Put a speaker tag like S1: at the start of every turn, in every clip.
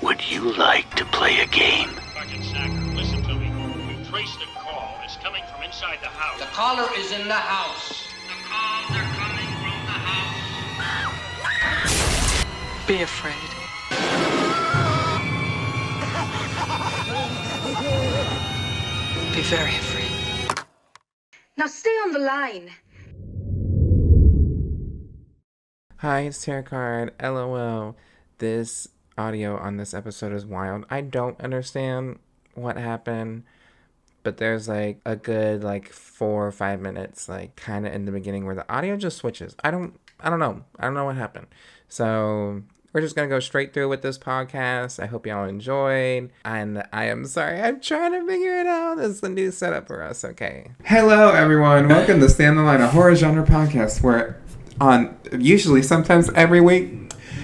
S1: Would you like to play a game?
S2: Sergeant Sacker, listen to me. We've traced the call. It's coming from inside the house.
S3: The caller is in the house.
S2: The calls are coming from the house.
S4: Be afraid. Be very afraid.
S5: Now stay on the line.
S6: Hi, it's Terrah Card. LOL. This audio on this episode is wild. I don't understand what happened, but there's like a good 4 or 5 minutes kind of in the beginning where the audio just switches. I don't know what happened. So we're just gonna go straight through with this podcast. I hope y'all enjoyed, and I am sorry, I'm trying to figure it out. This is the new setup for us. Okay, hello everyone, welcome to Stay on the Line, a horror genre podcast where sometimes every week.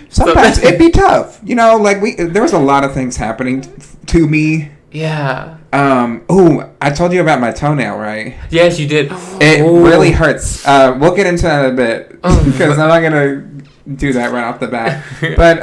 S6: Sometimes it'd be tough, there was a lot of things happening to me.
S7: Yeah.
S6: I told you about my toenail, right?
S7: Yes, you did.
S6: It really hurts. We'll get into that in a bit because I'm not gonna do that right off the bat. But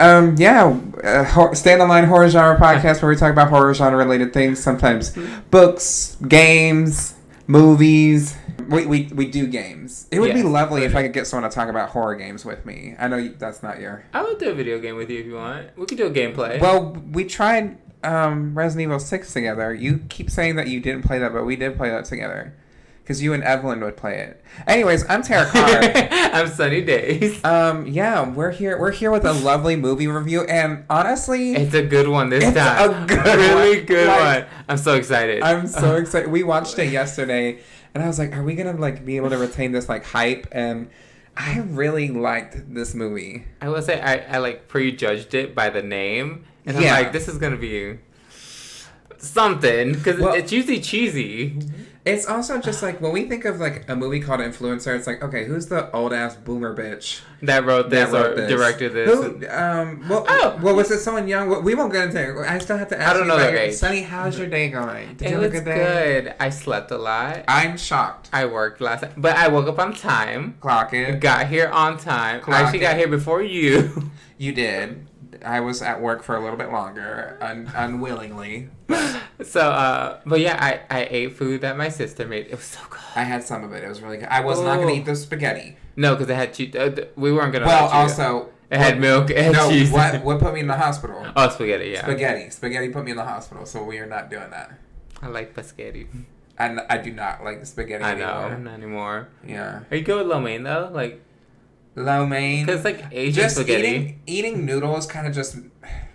S6: Stay on the Line horror genre podcast where we talk about horror genre related things. Sometimes books, games, movies. We do games. It would be lovely if I could get someone to talk about horror games with me. I know that's not your...
S7: I would do a video game with you if you want. We could do a gameplay.
S6: Well, we tried Resident Evil 6 together. You keep saying that you didn't play that, but we did play that together. Because you and Evelyn would play it. Anyways, I'm Terrah Card.
S7: I'm Sunny Days.
S6: We're here with a lovely movie review, and honestly...
S7: It's a good one this time.
S6: It's a good
S7: really good one. I'm so excited.
S6: I'm so excited. We watched it yesterday, and I was like, are we going to be able to retain this hype? And I really liked this movie.
S7: I will say I prejudged it by the name, and I'm like, this is going to be something, because it's usually cheesy.
S6: It's also just when we think of a movie called Influencer, it's okay, who's the old ass boomer bitch
S7: that wrote this or directed this?
S6: Who? Was it someone young? We won't get into it. I still have to ask.
S7: I don't know their age.
S6: Sunny, how's your day going? Did you have a good day?
S7: Good. I slept a lot.
S6: I'm shocked.
S7: I worked last night, but I woke up on time.
S6: Clock it.
S7: Got here on time. I actually got here before you.
S6: You did. I was at work for a little bit longer, unwillingly.
S7: So, but yeah, I ate food that my sister made. It was so good.
S6: I had some of it. It was really good. I was not going to eat the spaghetti.
S7: No, because it had cheese. We weren't going to.
S6: Well, also...
S7: It had milk and cheese.
S6: What put me in the hospital?
S7: Oh, spaghetti, yeah.
S6: Spaghetti put me in the hospital, so we are not doing that.
S7: I like spaghetti.
S6: And I do not like spaghetti anymore.
S7: I know, not anymore.
S6: Yeah.
S7: Are you good with lo mein, though?
S6: Lo mein.
S7: Because Asian
S6: just
S7: spaghetti.
S6: Eating noodles kind of just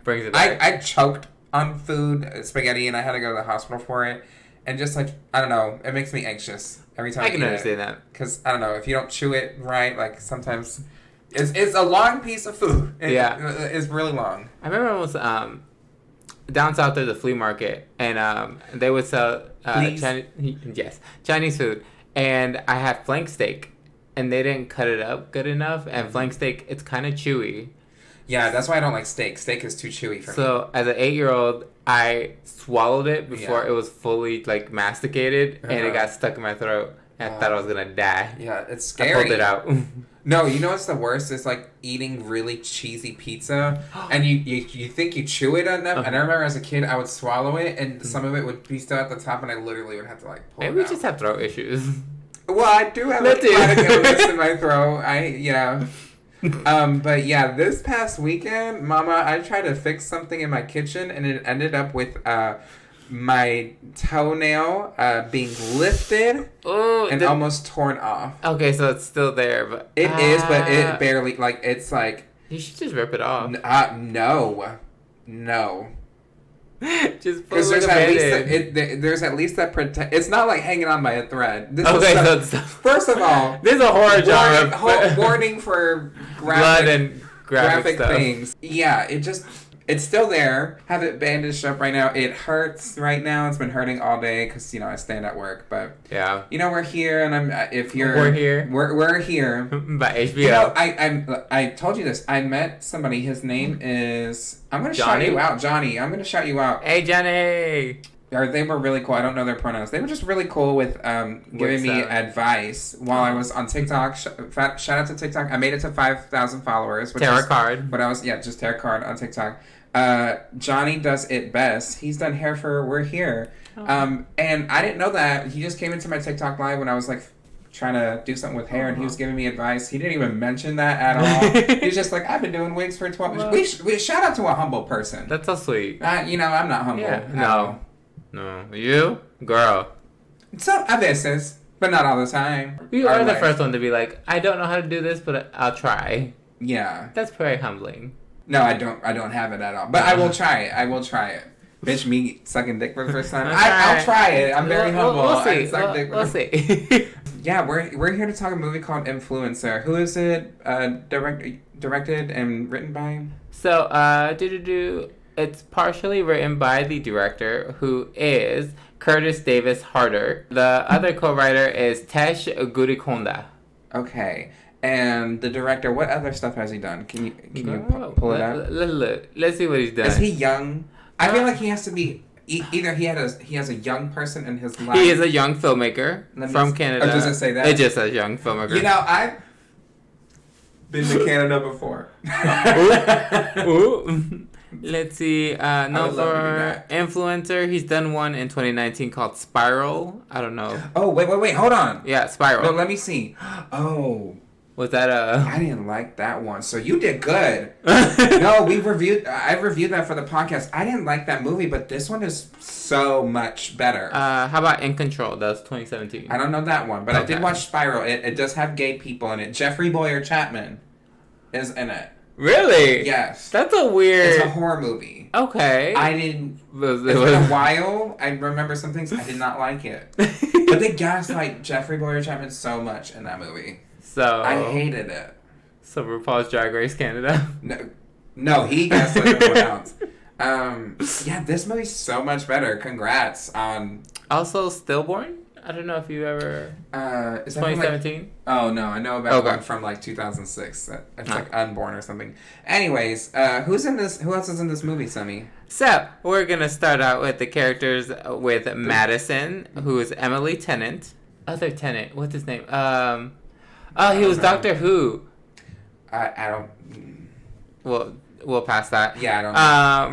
S7: brings it back.
S6: I choked on food, spaghetti, and I had to go to the hospital for it. And just I don't know, it makes me anxious every time I
S7: can understand that.
S6: Because I don't know, if you don't chew it right, sometimes it's a long piece of food. It's really long.
S7: I remember it was down south there's a flea market, and they would sell Chinese food, and I had flank steak. And they didn't cut it up good enough. And flank steak, it's kind of chewy.
S6: Yeah, that's why I don't like steak. Steak is too chewy for me.
S7: So, as an 8-year-old, I swallowed it before it was fully, masticated. And it got stuck in my throat. And I thought I was going to die.
S6: Yeah, it's scary.
S7: I pulled it out.
S6: No, you know what's the worst? It's eating really cheesy pizza. And you think you chew it enough. And I remember as a kid, I would swallow it. And some of it would be still at the top. And I literally would have to, pull it out.
S7: Maybe we just have throat issues.
S6: Well, I do have a lot of illness in my throat. But yeah, this past weekend, Mama, I tried to fix something in my kitchen, and it ended up with my toenail being lifted and almost torn off.
S7: Okay, so it's still there, but
S6: it is, but it barely it's
S7: you should just rip it off.
S6: No.
S7: Just
S6: because there's at least that protect. It's not hanging on by a thread. First of all,
S7: this is a horror genre.
S6: Warning for
S7: blood and graphic
S6: things. Yeah, it's still there. Have it bandaged up right now. It hurts right now. It's been hurting all day because I stand at work. But
S7: yeah,
S6: we're here, and
S7: we're here.
S6: We're here.
S7: By HBO.
S6: I told you this. I met somebody. His name is. I'm gonna shout you out, Johnny. I'm gonna shout you out.
S7: Hey, Johnny.
S6: or they were really cool. I don't know their pronouns. They were just really cool with giving me advice while I was on TikTok. Shout out to TikTok. I made it to 5,000 followers.
S7: Terrah Card.
S6: But I was, just Terrah Card on TikTok. Johnny does it best. He's done hair for We're Here. Oh. And I didn't know that. He just came into my TikTok live when I was like trying to do something with hair, and he was giving me advice. He didn't even mention that at all. He was just like, I've been doing wigs for 12 years. We shout out to a humble person.
S7: That's so sweet.
S6: I'm not humble.
S7: Yeah. No. You? Girl.
S6: So, a veces, but not all the time.
S7: You are the first one to be like, I don't know how to do this, but I'll try.
S6: Yeah.
S7: That's very humbling.
S6: No, I don't have it at all. But I will try it. Bitch, me sucking dick for the first time. I'll try it. I'm very humble.
S7: We'll see. We'll see.
S6: Yeah, we're here to talk a movie called Influencer. Who is it directed and written by?
S7: So, it's partially written by the director, who is Curtis Davis Harder. The other co-writer is Tesh Gurikonda.
S6: Okay. And the director, what other stuff has he done? Can you pull it up?
S7: Let's see what he's done.
S6: Is he young? I feel like he has to be. Either he has a young person in his life.
S7: He is a young filmmaker from Canada.
S6: Or does it say that?
S7: It just says young filmmaker.
S6: You know, I've been to Canada before.
S7: Ooh. Let's see. No, for Influencer, he's done one in 2019 called Spiral. I don't know.
S6: Oh, wait. Hold on.
S7: Yeah, Spiral.
S6: No, let me see. Oh.
S7: Was that
S6: I didn't like that one. So you did good. No, I reviewed that for the podcast. I didn't like that movie, but this one is so much better.
S7: How about In Control? That was 2017.
S6: I don't know that one, but okay. I did watch Spiral. It does have gay people in it. Jeffrey Boyer Chapman is in it.
S7: Really?
S6: Yes.
S7: That's a weird...
S6: It's a horror movie.
S7: Okay.
S6: It's been a while. I remember some things. I did not like it. But they gaslight Jeffrey Boyer Chapman so much in that movie.
S7: So
S6: I hated it.
S7: So RuPaul's Drag Race Canada?
S6: No, he gaslit everyone else. Yeah, this movie's so much better. Congrats on...
S7: Also, Stillborn? I don't know if you ever...
S6: Is that
S7: 2017?
S6: Oh, no. I know about one from, 2006. It's, Unborn or something. Anyways, who else is in this movie, Sunny?
S7: So, we're going to start out with the characters with Madison, who is Emily Tennant. Other Tennant. What's his name? He was Doctor Who.
S6: I don't...
S7: We'll pass that.
S6: Yeah, I don't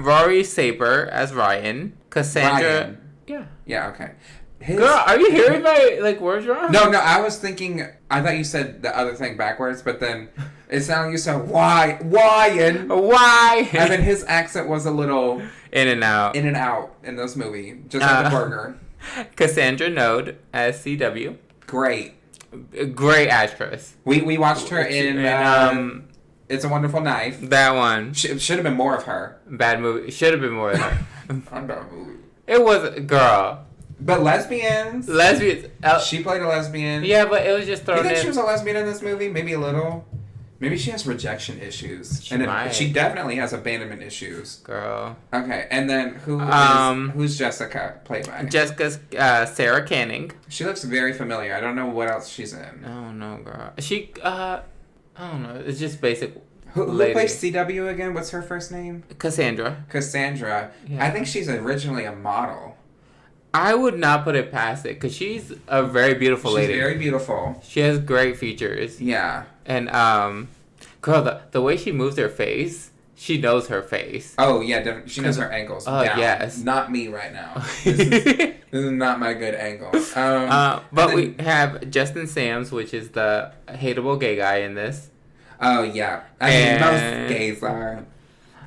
S6: know.
S7: Rory Saber as Ryan. Cassandra...
S6: Ryan.
S7: Yeah.
S6: Yeah, okay.
S7: Girl, are you hearing my words wrong?
S6: No, I was thinking... I thought you said the other thing backwards, but then it sounded like you said why. And then his accent was a little...
S7: In and out
S6: in this movie. Just like the burger.
S7: Cassandra Node as CW.
S6: Great
S7: actress.
S6: We watched her in It's a Wonderful Knife.
S7: That one.
S6: Should have been more of her.
S7: Bad movie. Should have been more of her.
S6: Bad movie.
S7: It was girl.
S6: But lesbians. She played a lesbian.
S7: Yeah, but it was just thrown in.
S6: You think she was a lesbian in this movie? Maybe a little. Maybe she has rejection issues. She definitely has abandonment issues.
S7: Girl.
S6: Okay, and then who's Jessica played by?
S7: Jessica's Sarah Canning.
S6: She looks very familiar. I don't know what else she's in.
S7: Oh no, girl. She I don't know. It's just basic.
S6: Who plays CW again? What's her first name?
S7: Cassandra.
S6: Yeah. I think she's originally a model.
S7: I would not put it past it because she's a very beautiful lady.
S6: She's very beautiful.
S7: She has great features.
S6: Yeah.
S7: And girl, the way she moves her face, she knows her face.
S6: Oh yeah, definitely. She knows her angles.
S7: Oh yes.
S6: Not me right now. This is not my good angle.
S7: But we have Justin Sams, which is the hateable gay guy in this.
S6: Oh yeah, I mean most gays are.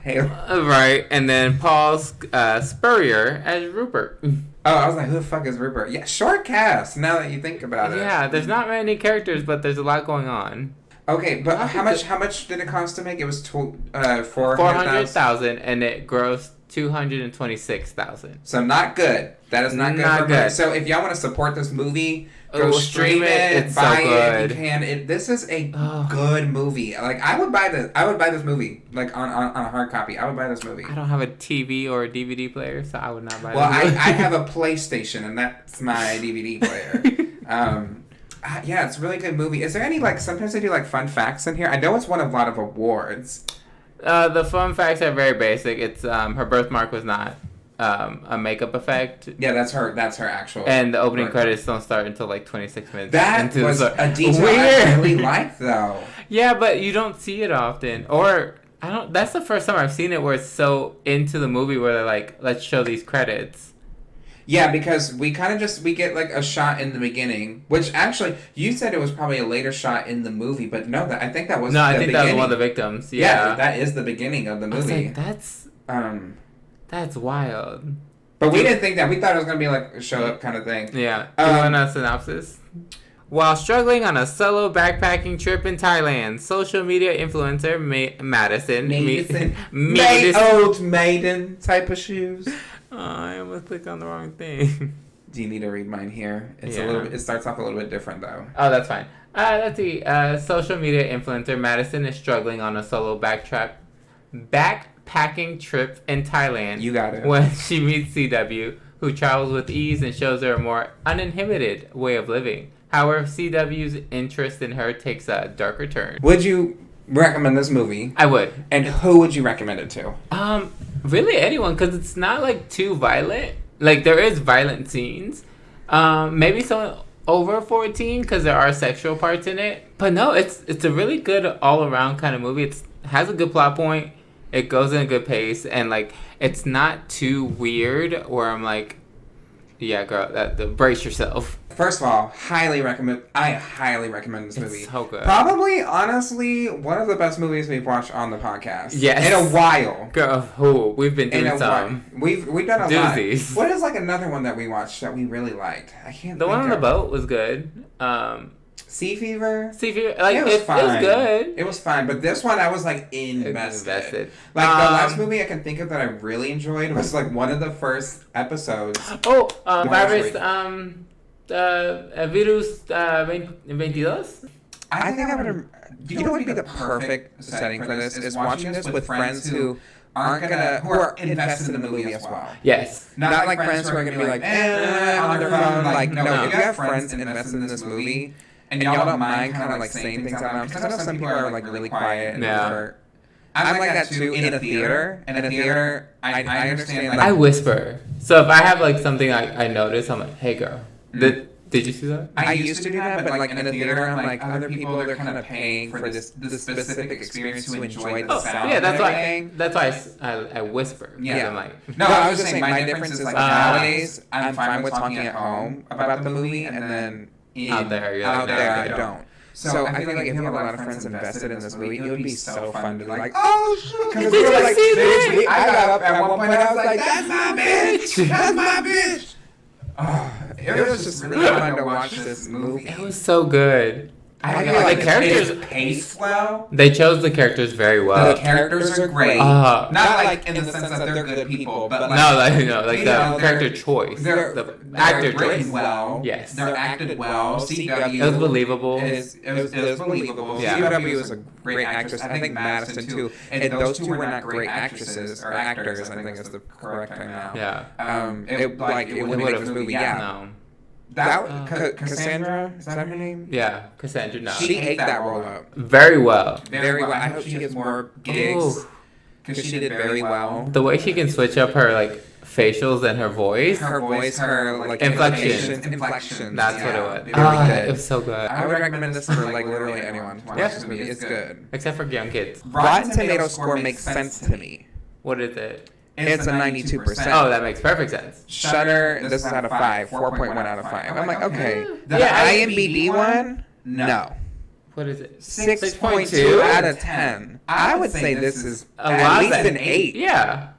S7: Right, and then Paul Spurrier as Rupert.
S6: Oh, I was like, who the fuck is Rupert? Yeah, short cast, now that you think about it.
S7: Yeah, there's not many characters, but there's a lot going on.
S6: Okay, but how much did it cost to make? It was
S7: $400,000, and it grossed $226,000.
S6: So not good. That is not good for good. So if y'all want to support this movie, go stream it,
S7: it's
S6: buy
S7: so good.
S6: it if you can. This is a good movie. Like I would buy this. I would buy this movie like on a hard copy. I would buy this movie.
S7: I don't have a TV or a DVD player, so I would not buy.
S6: Well, I have a PlayStation, and that's my DVD player. Yeah, it's a really good movie. Is there any sometimes they do fun facts in here? I know it's won a lot of awards.
S7: The fun facts are very basic. It's her birthmark was not a makeup effect.
S6: Yeah, that's her actual.
S7: And the opening
S6: work.
S7: credits don't start until like 26 minutes.
S6: That
S7: into
S6: was
S7: the
S6: a detail
S7: Weird.
S6: I really liked, though.
S7: Yeah, but you don't see it often. Or, I don't. That's the first time I've seen it where it's so into the movie where they're like, let's show these credits.
S6: Yeah, because we kind of we get like a shot in the beginning, which actually, you said it was probably a later shot in the movie, but no, I think that was
S7: No,
S6: the
S7: I think
S6: beginning.
S7: that was one of the victims. Yeah.
S6: That is the beginning of the
S7: I was
S6: movie.
S7: like, that's wild.
S6: But we didn't think that. We thought it was going to be like a show up kind of thing.
S7: Yeah. Do you want a synopsis? While struggling on a solo backpacking trip in Thailand, social media influencer Madison
S6: old maiden type of shoes.
S7: Oh, I almost clicked on the wrong thing.
S6: Do you need to read mine here? It's
S7: Yeah.
S6: a little bit, it starts off a little bit different though.
S7: Oh, that's fine. Let's see. Social media influencer Madison is struggling on a solo backpacking trip in Thailand.
S6: You got it.
S7: When she meets CW, who travels with ease and shows her a more uninhibited way of living. However, CW's interest in her takes a darker turn.
S6: Would you recommend this movie?
S7: I would.
S6: And who would you recommend it to?
S7: Really anyone, because it's not like too violent. Like there is violent scenes. Maybe someone over 14 because there are sexual parts in it. But no, it's a really good all around kind of movie. It has a good plot point. It goes in a good pace, and like it's not too weird where I'm like, yeah, girl, brace yourself.
S6: First of all, I highly recommend this movie.
S7: It's so good.
S6: Probably, honestly, one of the best movies we've watched on the podcast.
S7: Yes.
S6: In a while.
S7: Girl, we've been doing some.
S6: We've done a
S7: doozies.
S6: lot. What is like another one that we watched that we really liked? I can't.
S7: The one on the boat was good.
S6: Sea Fever.
S7: Like
S6: it was fine.
S7: It was good.
S6: It was fine, but this one I was like invested. Like the last movie I can think of that I really enjoyed was like one of the first episodes.
S7: Virus. Virus 22?
S6: I think I would. You know what would be the perfect setting for this is watching this with friends who who are invested in the movie as well.
S7: Yes.
S6: Not like friends who are gonna be like on their phone. Like no, if you have friends invested in this movie and y'all don't mind kind of like saying things out loud, because I know some people are like really quiet and introvert. I'm like that too in a theater. In a theater, I understand. Like,
S7: I whisper. So if I have like something I notice, I'm like, hey girl, did you see that?
S6: I used to do that, but like in a theater, I'm like other people they're kind of paying for this specific experience to enjoy the sound.
S7: Yeah, that's why I whisper.
S6: Yeah.
S7: I'm like,
S6: no, I was just saying my difference is like nowadays I'm fine with talking at home about the movie, and then
S7: out there
S6: I don't. So I feel like if you have a lot of friends invested in this movie, it would be so fun to be like, oh shoot, because we were like, I got up at one point, I was like, that's my bitch, that's my bitch. Oh, it was just really fun to watch this movie.
S7: It was so good.
S6: I feel like
S7: the characters
S6: paced well.
S7: They chose the characters very well.
S6: The characters are great. Not like in the sense that they're good people, but like,
S7: the character choice.
S6: The
S7: actor
S6: written
S7: choice.
S6: well.
S7: Yes.
S6: They're acted well. CW.
S7: It was believable.
S6: It was believable.
S7: Yeah.
S6: CW was a great actress. I think Madison too. And those two were not great actresses or actors. I think is the correct term now.
S7: Yeah.
S6: It wouldn't make this movie. Yeah.
S7: No.
S6: Cassandra, is that her name?
S7: Yeah, Cassandra. No.
S6: She ate that role up
S7: very well.
S6: Very well. I hope she gets more gigs because she did very well.
S7: The way she can switch up her like facials and her voice.
S6: Her like
S7: inflections. That's what it was. It was so good.
S6: I would recommend this for like literally anyone to watch this movie. It's good.
S7: Except for young kids.
S6: Rotten Tomatoes score makes sense to me.
S7: What is it?
S6: It's a 92%.
S7: Oh, that makes perfect sense.
S6: Shudder, this is out of 5, 4.1 out of 5. I'm like, okay. The IMDb one, no.
S7: What is it?
S6: 6.2 out of 10. I would say this is at least an 8.
S7: Yeah.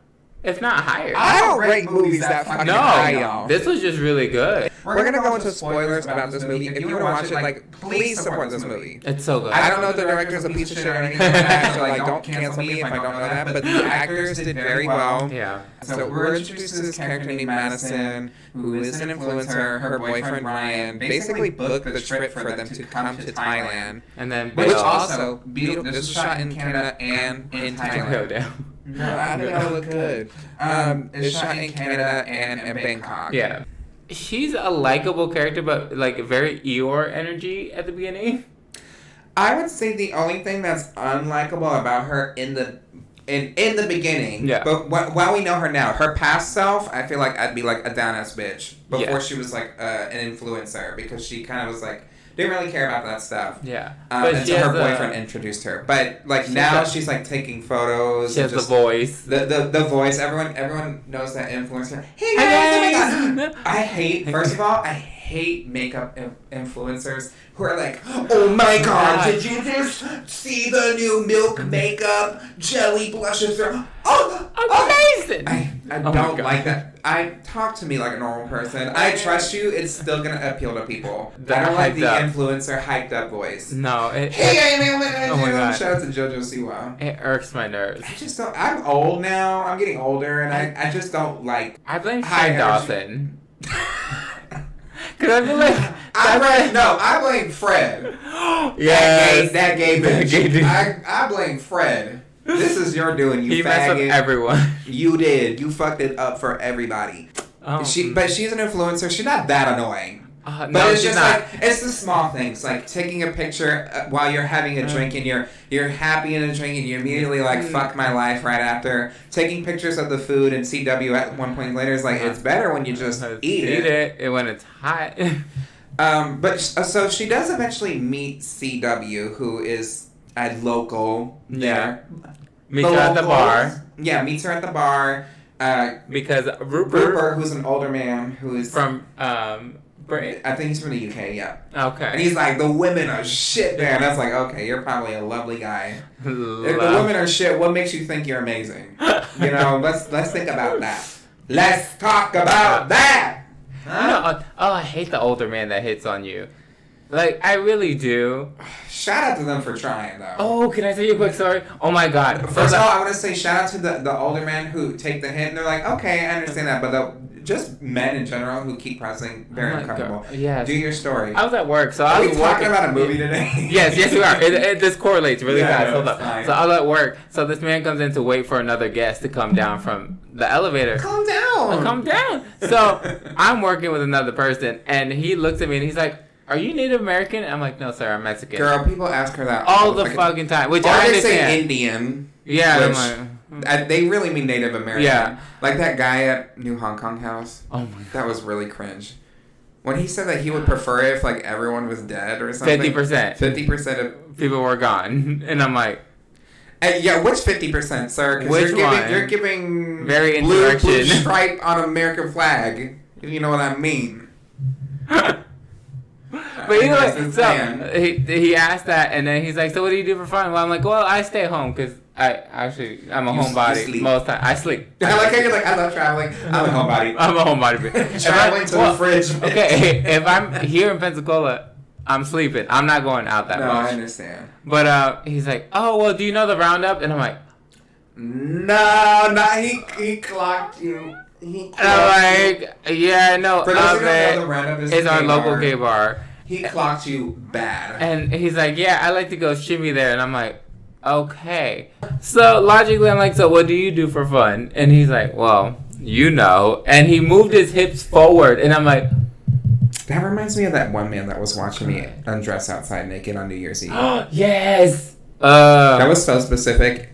S7: If not higher.
S6: I don't rate movies that fucking high, y'all.
S7: This was just really good.
S6: We're going to go into spoilers about this movie. If you want to watch it, like, please support this movie.
S7: It's so good.
S6: I don't know if the director's a piece of shit or anything like that, so, like, don't cancel me if I don't know that. But the actors did very well.
S7: Yeah.
S6: So we're introduced to this character named Madison, who is an influencer. Her boyfriend, Ryan, basically booked the trip for them to come to Thailand.
S7: And then
S6: Which also, this was shot in Canada and in Thailand. No, I think that look good. It's shot in Canada and in Bangkok.
S7: Yeah. She's a likable character, but like very Eeyore energy at the beginning.
S6: I would say the only thing that's unlikable about her in the in the beginning.
S7: Yeah.
S6: But while we know her now, her past self, I feel like I'd be like a down ass bitch before she was like an influencer, because she kind of was like didn't really care about that stuff.
S7: Yeah.
S6: Until her boyfriend introduced her. But like now she's like taking photos.
S7: She has the voice.
S6: The voice. Everyone knows that influencer. Hey guys! Oh my god! I hate. First of all, I hate makeup influencers who are like, oh my god, did you just see the new Milk makeup jelly blushes? Oh,
S7: amazing!
S6: I don't like that. Talk to me like a normal person. I trust you. It's still gonna appeal to people. I don't like the influencer hyped up voice.
S7: No.
S6: Oh
S7: my god!
S6: Shout out to JoJo Siwa.
S7: It irks my nerves.
S6: I just don't. I'm old now. I'm getting older, and I just don't like.
S7: I blame Shane Dawson. Cause I feel like
S6: I blame Fred.
S7: Yes,
S6: that gay bitch. I blame Fred. This is your doing, you faggot. He messed up
S7: everyone.
S6: You did. You fucked it up for everybody. But she's an influencer. She's not that annoying. But it's just not. Like, it's the small things, like taking a picture while you're having a drink and you're happy in a drink and you immediately like fuck my life right after. Taking pictures of the food and CW at one point later is like it's better when you just eat it
S7: when it's hot.
S6: But so she does eventually meet CW, who is a local there.
S7: Meets her at the bar.
S6: Yeah, meets her at the bar.
S7: Because Rupert,
S6: who's an older man, who is
S7: from Britain.
S6: I think he's from the UK, yeah.
S7: Okay.
S6: And he's like, the women are shit there. And I was like, okay, you're probably a lovely guy. If the women are shit, what makes you think you're amazing? You know, let's think about that. Let's talk about that.
S7: Huh? I hate the older man that hits on you. Like, I really do.
S6: Shout out to them for trying, though.
S7: Oh, can I tell you a quick story? Oh my god.
S6: First of all, I want to say shout out to the older men who take the hint and they're like, okay, I understand that, but just men in general who keep pressing, very uncomfortable.
S7: Yeah.
S6: Do your story.
S7: I was at work, so
S6: I was talking about a movie today.
S7: yes, we are. This correlates really fast. Hold up. So I was at work. So this man comes in to wait for another guest to come down from the elevator.
S6: Calm down.
S7: Calm down. So I'm working with another person, and he looks at me and he's like, "Are you Native American?" I'm like, "No, sir, I'm Mexican."
S6: Girl, people ask her that
S7: all the fucking time. Which I
S6: understand.
S7: say
S6: Indian.
S7: Yeah,
S6: they really mean Native American.
S7: Yeah.
S6: Like that guy at New Hong Kong House.
S7: Oh my god.
S6: That was really cringe. When he said that he would prefer if like everyone was dead or something.
S7: 50%.
S6: 50% of
S7: people were gone. And I'm like,
S6: yeah, which 50%, sir?
S7: Which
S6: you're giving
S7: very
S6: blue stripe on American flag. If you know what I mean.
S7: But he asked that, and then he's like, "So what do you do for fun?" Well, I'm like, "Well, I stay home because I'm a homebody most time. I sleep."
S6: I like how you're like, "I love traveling. I'm a homebody.
S7: I'm a homebody."
S6: Traveling to the fridge.
S7: Okay, if I'm here in Pensacola, I'm sleeping. I'm not going out that much.
S6: No, I understand.
S7: But he's like, "Oh, well, do you know the roundup?" And I'm like,
S6: "No, he clocked you."
S7: And I'm like, "Yeah, no,
S6: for those who don't know, the roundup is
S7: our local gay bar."
S6: He clocked you bad.
S7: And he's like, "Yeah, I like to go shimmy there." And I'm like, "Okay." So logically, I'm like, "So what do you do for fun?" And he's like, "Well, you know." And he moved his hips forward. And I'm like,
S6: that reminds me of that one man that was watching me undress outside naked on New Year's Eve.
S7: Yes.
S6: That was so specific.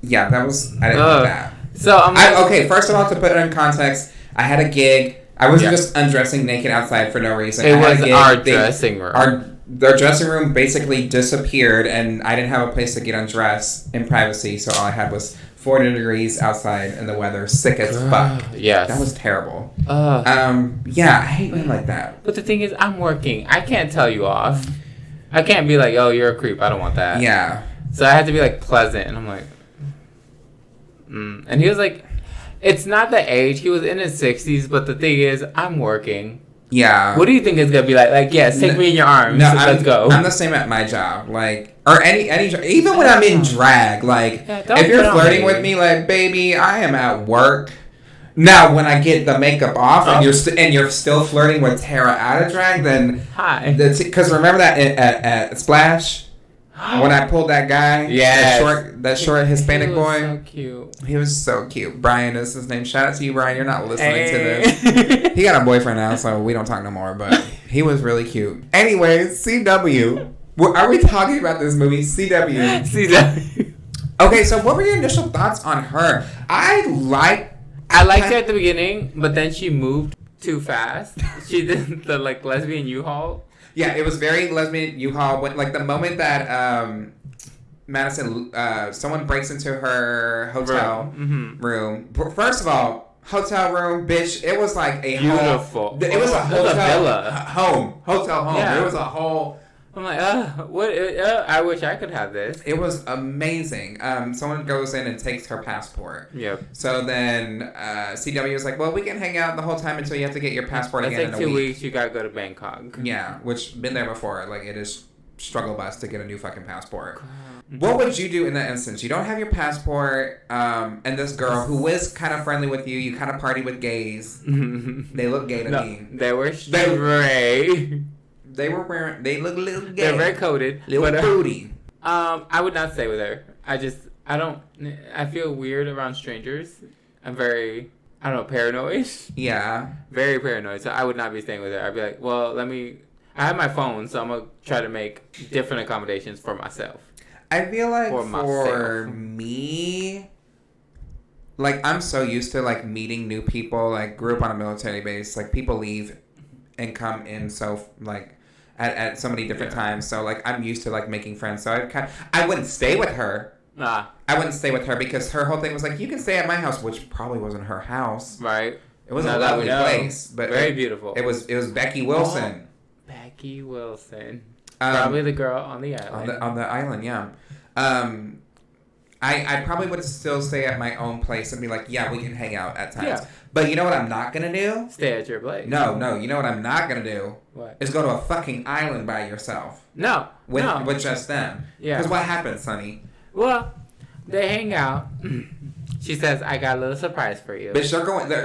S6: Yeah, I didn't know that.
S7: So I'm like,
S6: okay, first of all, to put it in context, I had a gig. I wasn't just undressing naked outside for no reason.
S7: It was our dressing room.
S6: Their dressing room basically disappeared, and I didn't have a place to get undressed in privacy, so all I had was 40 degrees outside and the weather, sick as fuck.
S7: Yes.
S6: That was terrible. Yeah, I hate men like that.
S7: But the thing is, I'm working. I can't tell you off. I can't be like, "Oh, you're a creep. I don't want that."
S6: Yeah.
S7: So I had to be like pleasant, and I'm like, And he was like, it's not the age. He was in his 60s, but the thing is, I'm working.
S6: Yeah.
S7: What do you think it's gonna be like? Like, yes, take me in your arms.
S6: No,
S7: let's go.
S6: I'm the same at my job. Like, or any even when I'm in drag. Like, if you're flirting with me, like, baby, I am at work. Now, when I get the makeup off and you're still flirting with Terrah out of drag, then
S7: hi.
S6: Because remember that at Splash. When I pulled that guy, that short Hispanic boy,
S7: so cute.
S6: He was so cute. Brian is his name. Shout out to you, Brian. You're not listening to this. He got a boyfriend now, so we don't talk no more. But he was really cute. Anyways, CW. Are we talking about this movie? CW. Okay, so what were your initial thoughts on her? I liked
S7: her at the beginning, but then she moved too fast. She did the like lesbian U-Haul.
S6: Yeah, it was very lesbian U-Haul. When, like the moment that Madison, someone breaks into her hotel room. First of all, hotel room, bitch. It was like a
S7: beautiful.
S6: It was a hotel
S7: villa.
S6: Hotel home.
S7: Yeah.
S6: It was a whole.
S7: I'm like, what? I wish I could have this.
S6: It was amazing. Someone goes in and takes her passport.
S7: Yep.
S6: So then CW was like, well, we can hang out the whole time until you have to get your passport again
S7: like
S6: in a
S7: 2
S6: week.
S7: weeks. You gotta go to Bangkok.
S6: Yeah, which been there before. Like it is struggle bus to get a new fucking passport. What would you do in that instance? You don't have your passport, and this girl who was kind of friendly with you, you kind of party with gays. They look gay to me.
S7: They were straight.
S6: They look a little gay.
S7: They're very coded.
S6: Little booty.
S7: I would not stay with her. I feel weird around strangers. I'm very, paranoid.
S6: Yeah.
S7: Very paranoid. So I would not be staying with her. I'd be like, well, I have my phone, so I'm going to try to make different accommodations for myself.
S6: I feel like for me, like, I'm so used to, like, meeting new people. Like, grew up on a military base. Like, people leave and come in so, like, at so many different times. So, like, I'm used to, like, making friends. So, I wouldn't stay with her. I wouldn't stay with her because her whole thing was, like, you can stay at my house, which probably wasn't her house.
S7: Right.
S6: It was a lovely place. But
S7: very beautiful.
S6: It was Becky Wilson.
S7: Becky Wilson. Probably the girl on the island.
S6: On the island, yeah. I probably would still stay at my own place and be like, yeah, we can hang out at times. Yeah. But you know what I'm not going to do?
S7: Stay at your place.
S6: No. You know what I'm not going to do?
S7: What?
S6: Is go to a fucking island by yourself.
S7: No.
S6: With just them. Yeah. Because what happens, Sunny?
S7: Well, they hang out. She says, I got a little surprise for you.
S6: But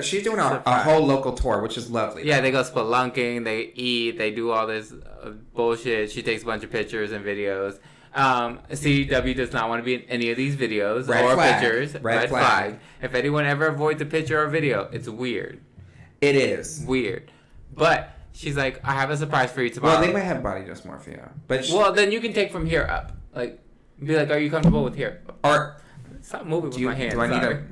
S6: she's doing a whole local tour, which is lovely.
S7: Yeah, they go spelunking, they eat, they do all this bullshit. She takes a bunch of pictures and videos. CW does not want to be in any of these videos pictures. Red flag. If anyone ever avoids a picture or video, it's weird.
S6: It is.
S7: Weird. But she's like, I have a surprise for you tomorrow.
S6: Well, they might have body dysmorphia. But
S7: well, then you can take from here up. Like, be like, are you comfortable with here?
S6: Or...
S7: Stop moving with my hands.
S6: Do I need a...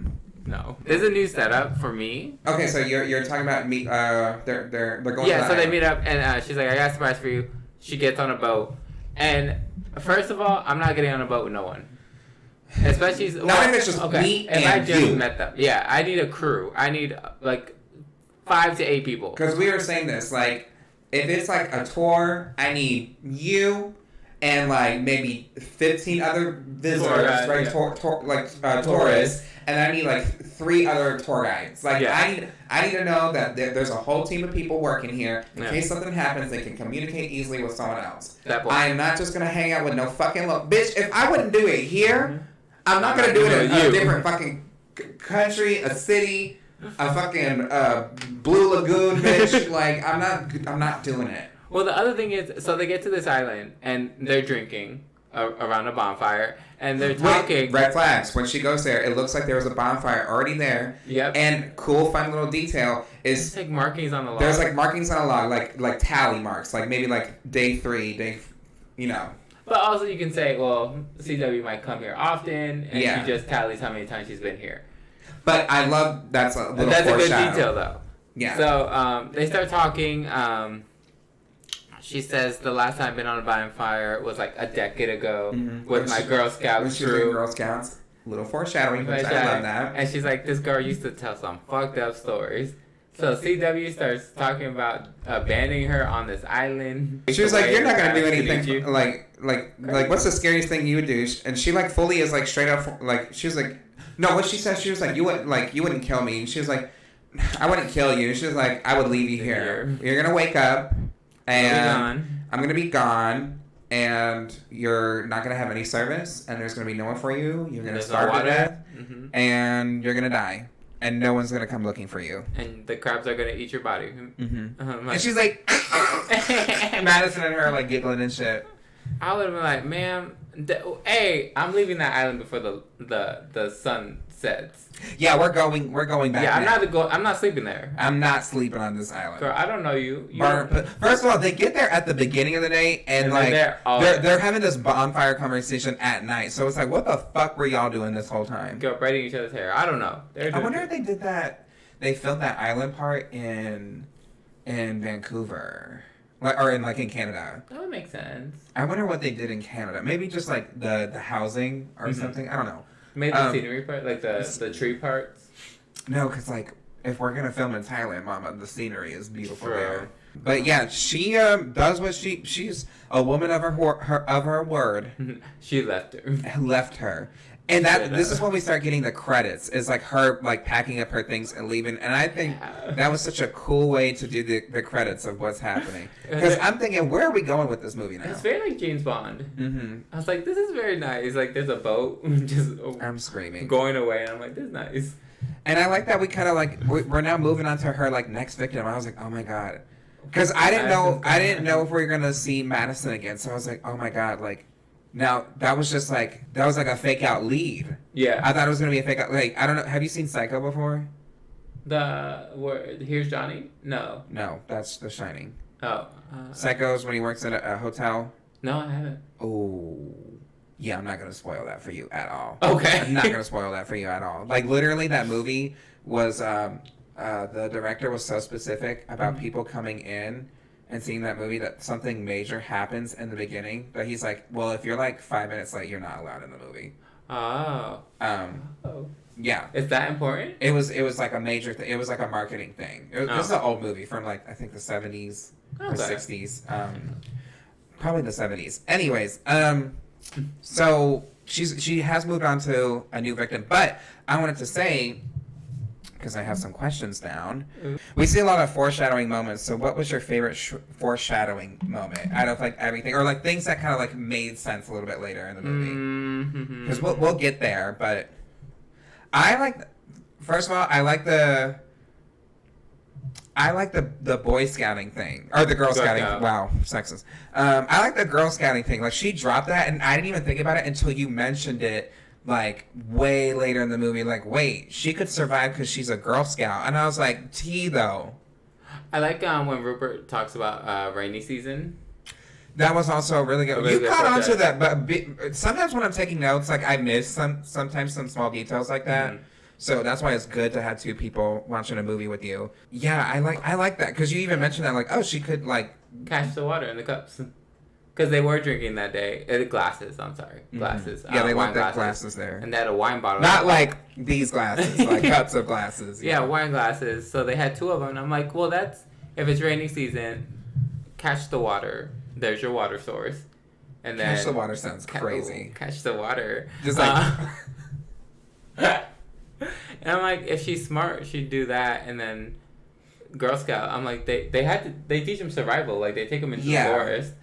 S7: No. There's a new setup for me.
S6: Okay, so you're talking about me. They're going.
S7: Yeah, so they meet up, and she's like, "I got a surprise for you." She gets on a boat, and first of all, I'm not getting on a boat with no one. Especially
S6: not if it's just me and
S7: I just
S6: you.
S7: met them. Yeah, I need a crew. I need like 5 to 8 people.
S6: Because we were saying this, like, if it's like a tour, I need you. And like maybe 15 other visitors, right?
S7: Yeah.
S6: Tourists, and I need like 3 other tour guides. Like I need to know that there's a whole team of people working here in case something happens. They can communicate easily with someone else. I am not just gonna hang out with no fucking bitch. If I wouldn't do it here, I'm not gonna do it in a different fucking country, a city, a fucking Blue Lagoon, bitch. Like I'm not doing it.
S7: Well, the other thing is, so they get to this island, and they're drinking around a bonfire, and they're talking.
S6: Red flags. When she goes there, it looks like there was a bonfire already there.
S7: Yep.
S6: And cool, fun little detail is...
S7: There's like markings on the log.
S6: There's like markings on a log, like tally marks, like maybe like day 3, you know.
S7: But also you can say, well, CW might come here often, and she just tallies how many times she's been here.
S6: But I love that's a little
S7: That's a good
S6: foreshadow.
S7: detail, though.
S6: Yeah.
S7: So they start talking. She says the last time I've been on a bonfire was like a decade ago with my Girl Scouts crew.
S6: Girl Scouts. Little foreshadowing, which I love that.
S7: And she's like, this girl used to tell some fucked up stories. So CW starts talking about abandoning her on this island.
S6: She was like, you're not going to do anything. Like, what's the scariest thing you would do? And she like fully is like straight up, like, she was like, no, what she said, she was like, you wouldn't kill me. And she was like, I wouldn't kill you. She was like, I would leave you here. You're going to wake up. And I'm going to be gone, and you're not going to have any service, and there's going to be no one for you. You're going to starve to death, and you're going to die, and no one's going to come looking for you.
S7: And the crabs are going to eat your body.
S6: And she's like, Madison and her like giggling and shit.
S7: I would have been like, ma'am, hey, I'm leaving that island before the sun sets.
S6: Yeah, we're going back.
S7: Yeah,
S6: now.
S7: I'm not sleeping there.
S6: I'm not sleeping on this island.
S7: Girl, I don't know you.
S6: First of all, they get there at the beginning of the day, and like they're having this bonfire conversation at night. So it's like, what the fuck were y'all doing this whole time?
S7: Girl, braiding each other's hair. I don't know.
S6: I wonder if they did that. They filmed that island part in Vancouver, or in Canada.
S7: That would make sense.
S6: I wonder what they did in Canada. Maybe just like the housing or something. I don't know.
S7: Maybe the scenery part, like the tree parts.
S6: No, because like if we're gonna film in Thailand, Mama, the scenery is beautiful there. But yeah, she does what she's a woman of her word.
S7: She left her.
S6: And this is when we start getting the credits. It's like her like packing up her things and leaving. And I think that was such a cool way to do the credits of what's happening. Because I'm thinking, where are we going with this movie now?
S7: It's very like James Bond. Mm-hmm. I was like, this is very nice. Like there's a boat just
S6: I'm screaming
S7: going away, and I'm like, this is nice.
S6: And I like that we kind of like we're now moving on to her like next victim. I was like, oh my god, because I didn't know if we were gonna see Madison again. So I was like, oh my god, like. Now that was like a fake out lead. Yeah, I thought it was gonna be a fake out. Like I don't know. Have you seen Psycho before?
S7: Here's Johnny? No,
S6: that's The Shining.
S7: Oh,
S6: Psycho's when he works at a hotel.
S7: No, I haven't.
S6: Oh, yeah. I'm not gonna spoil that for you at all.
S7: Okay,
S6: I'm not gonna spoil that for you at all. Like literally, that movie was the director was so specific about people coming in and seeing that movie that something major happens in the beginning, but he's like, well, if you're like 5 minutes late, you're not allowed in the movie.
S7: Oh.
S6: Yeah.
S7: Is that important?
S6: It was like a major thing. It was like a marketing thing. This is an old movie from like I think the 70s or 60s. Probably the 70s. Anyways, so she has moved on to a new victim, but I wanted to say, because I have some questions down. We see a lot of foreshadowing moments. So what was your favorite foreshadowing moment out of like everything, or like things that kind of like made sense a little bit later in the movie? Because we'll get there, but I like. First of all, I like the Boy Scouting thing or the Girl Scouting. Wow, sexist. I like the Girl Scouting thing. Like she dropped that, and I didn't even think about it until you mentioned it. Like way later in the movie, like wait, she could survive because she's a Girl Scout, and I was like, though.
S7: I like when Rupert talks about rainy season.
S6: That was also really good. You caught on to that, but sometimes when I'm taking notes, like I miss sometimes some small details like that. Mm-hmm. So that's why it's good to have two people watching a movie with you. Yeah, I like that because you even mentioned that, like, oh, she could like
S7: catch the water in the cups. Because they were drinking that day. Glasses, I'm sorry. Glasses.
S6: Yeah, they left their glasses there.
S7: And they had a wine bottle.
S6: Not like these glasses, like cups of glasses.
S7: Yeah, wine glasses. So they had two of them. And I'm like, well, if it's rainy season, catch the water. There's your water source. And then
S6: catch the water sounds crazy.
S7: Catch the water.
S6: Just like...
S7: And I'm like, if she's smart, she'd do that. And then Girl Scout, I'm like, they teach them survival. Like, they take them into the forest.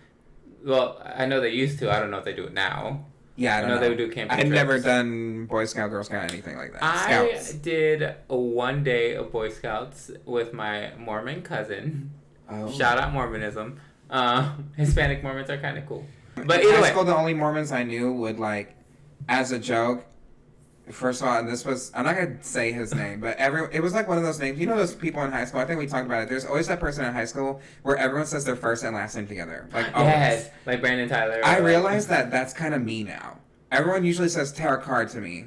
S7: Well, I know they used to. I don't know if they do it now.
S6: Yeah, I don't know.
S7: They would do camping
S6: I've
S7: trips.
S6: never done Boy Scout, Girl Scout, anything like that.
S7: I did one day of Boy Scouts with my Mormon cousin. Oh. Shout out Mormonism. Hispanic Mormons are kind of cool. But
S6: in high school, the only Mormons I knew would, like, as a joke, first of all, and this was, I'm not going to say his name, but it was like one of those names. You know those people in high school? I think we talked about it. There's always that person in high school where everyone says their first and last name together. Like, always.
S7: Yes, like Brandon Tyler.
S6: I realize that that's kind of me now. Everyone usually says Terrah Card to me.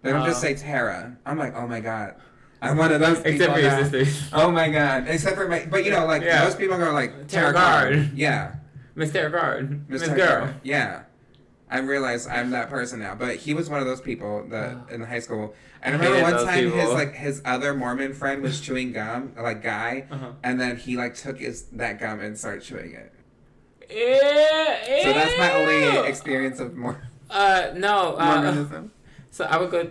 S6: They don't just say Terrah. I'm like, oh my God. I'm one of those people.
S7: Except for your sisters.
S6: Oh my God. Except for my, but you know, like, most people go like,
S7: Terrah Card.
S6: Yeah.
S7: Miss Terrah Card.
S6: Miss Girl. Yeah. I realize I'm that person now, but he was one of those people that in high school. I remember one time his other Mormon friend was chewing gum, like guy, and then he like took that gum and started chewing it.
S7: Ew.
S6: So that's my only experience of Mormonism.
S7: So I would go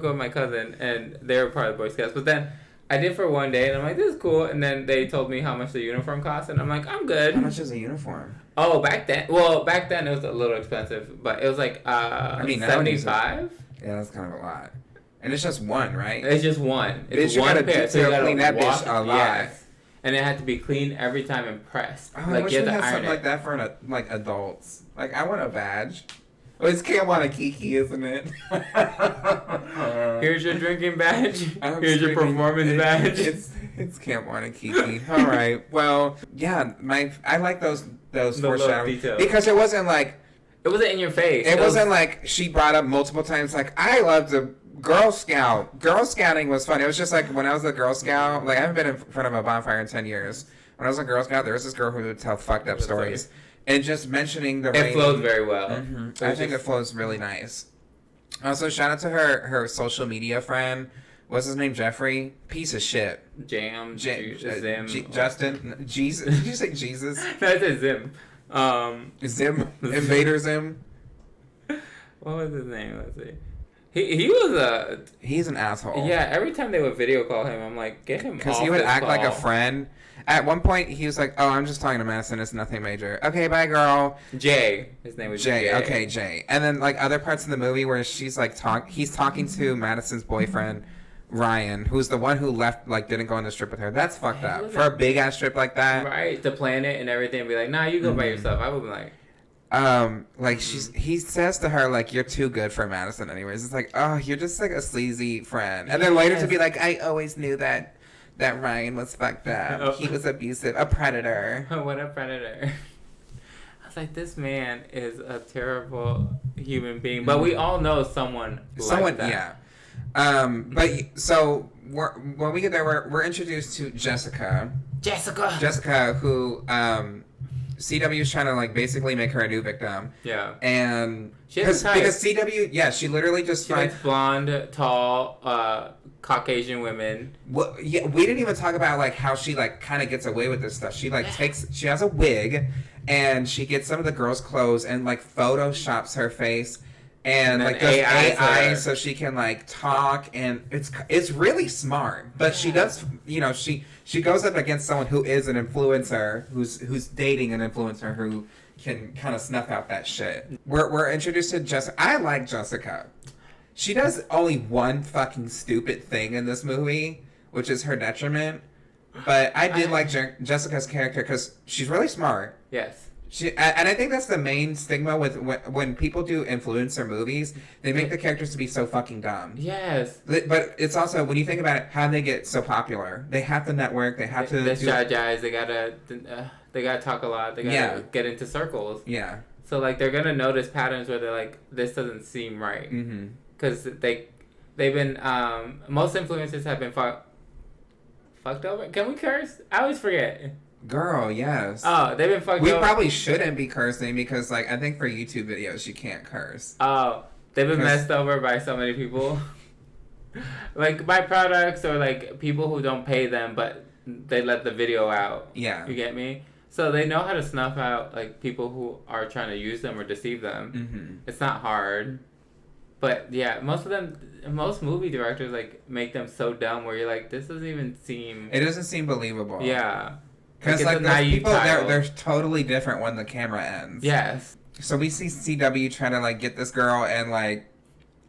S7: with my cousin, and they were part of the Boy Scouts. But then I did for one day, and I'm like, this is cool. And then they told me how much the uniform cost, and I'm like, I'm good.
S6: How much is a uniform?
S7: Oh, back then it was a little expensive, but it was like $75.
S6: Yeah, that's kind of a lot. And it's just one, right?
S7: It's just one. It's
S6: bitch,
S7: one pair. So you gotta
S6: clean that bitch a lot.
S7: Yes. And it had to be clean every time and pressed.
S6: Oh, I wish we had something like that for like adults. Like I want a badge. Well, it's Camp on a Kiki, isn't it?
S7: Here's your drinking badge.
S6: I'm
S7: Here's your
S6: screaming.
S7: performance badge.
S6: It's Camp on a Kiki. All right. Well, yeah, I like those foreshadowing
S7: details.
S6: because it wasn't like
S7: It wasn't in your face.
S6: it wasn't like she brought up multiple times like I love the Girl Scout. Girl Scouting was fun. It was just like when I was a Girl Scout, like I haven't been in front of a bonfire in 10 years. When I was a Girl Scout, there was this girl who would tell fucked up stories. And just mentioning the
S7: It flowed very well.
S6: Mm-hmm. I think it flows really nice. Also, shout out to her social media friend. What's his name? Jeffrey? Piece of shit.
S7: Zim.
S6: Justin? Jesus? Did you say Jesus?
S7: That's a Zim.
S6: Zim? Invader Zim?
S7: What was his name? Let's see. He was
S6: He's an asshole.
S7: Yeah, every time they would video call him, I'm like, get him off.
S6: Because he would act
S7: call.
S6: like a friend. At one point, he was like, "Oh, I'm just talking to Madison. It's nothing major." Okay, bye, girl.
S7: Jay. His name was Jay.
S6: Okay, Jay. And then like other parts of the movie where she's like he's talking to Madison's boyfriend, Ryan, who's the one who left, like didn't go on the trip with her. That's fucked up for a big ass trip like that.
S7: Right, to plan it and everything. Be like, nah, you go by yourself. I would be like.
S6: He says to her like, "You're too good for Madison anyways." It's like, oh, you're just like a sleazy friend. And then later to be like, "I always knew that Ryan was fucked up.
S7: Oh.
S6: He was abusive, a predator."
S7: What a predator. I was like, this man is a terrible human being. But we all know someone like that.
S6: Yeah. But so when we get there, we're introduced to Jessica. Jessica, who CW is trying to like basically make her a new victim.
S7: Yeah.
S6: And
S7: because
S6: CW, yeah, she literally just
S7: she likes blonde, tall, Caucasian women.
S6: Well, yeah, we didn't even talk about like how she like kind of gets away with this stuff. She like she has a wig, and she gets some of the girls' clothes and like photoshops her face. And like does AI so she can like talk, and it's really smart. But she does, she goes up against someone who is an influencer, who's dating an influencer who can kind of snuff out that shit. We're introduced to Jessica. I like Jessica. She does only one fucking stupid thing in this movie, which is her detriment. But I did like Jessica's character because she's really smart.
S7: Yes.
S6: And I think that's the main stigma with when people do influencer movies, they make the characters to be so fucking dumb.
S7: Yes.
S6: But it's also, when you think about it, how they get so popular. They have to network, they have to
S7: strategize, they gotta talk a lot, they gotta get into circles.
S6: Yeah.
S7: So like they're gonna notice patterns where they're like, this doesn't seem right. Because they've been, most influencers have been fucked over. Can we curse? I always forget.
S6: Girl, yes.
S7: Oh, they've been fucked over.
S6: We probably shouldn't be cursing because, like, I think for YouTube videos you can't curse.
S7: Oh, they've been messed over by so many people. Like, by products or, like, people who don't pay them, but they let the video out.
S6: Yeah.
S7: You get me? So they know how to snuff out, like, people who are trying to use them or deceive them. It's not hard. But, yeah, most movie directors, like, make them so dumb where you're like, this doesn't even seem...
S6: It doesn't seem believable.
S7: Yeah.
S6: Because, like, those people, they're totally different when the camera ends.
S7: Yes.
S6: So we see CW trying to, like, get this girl, and, like,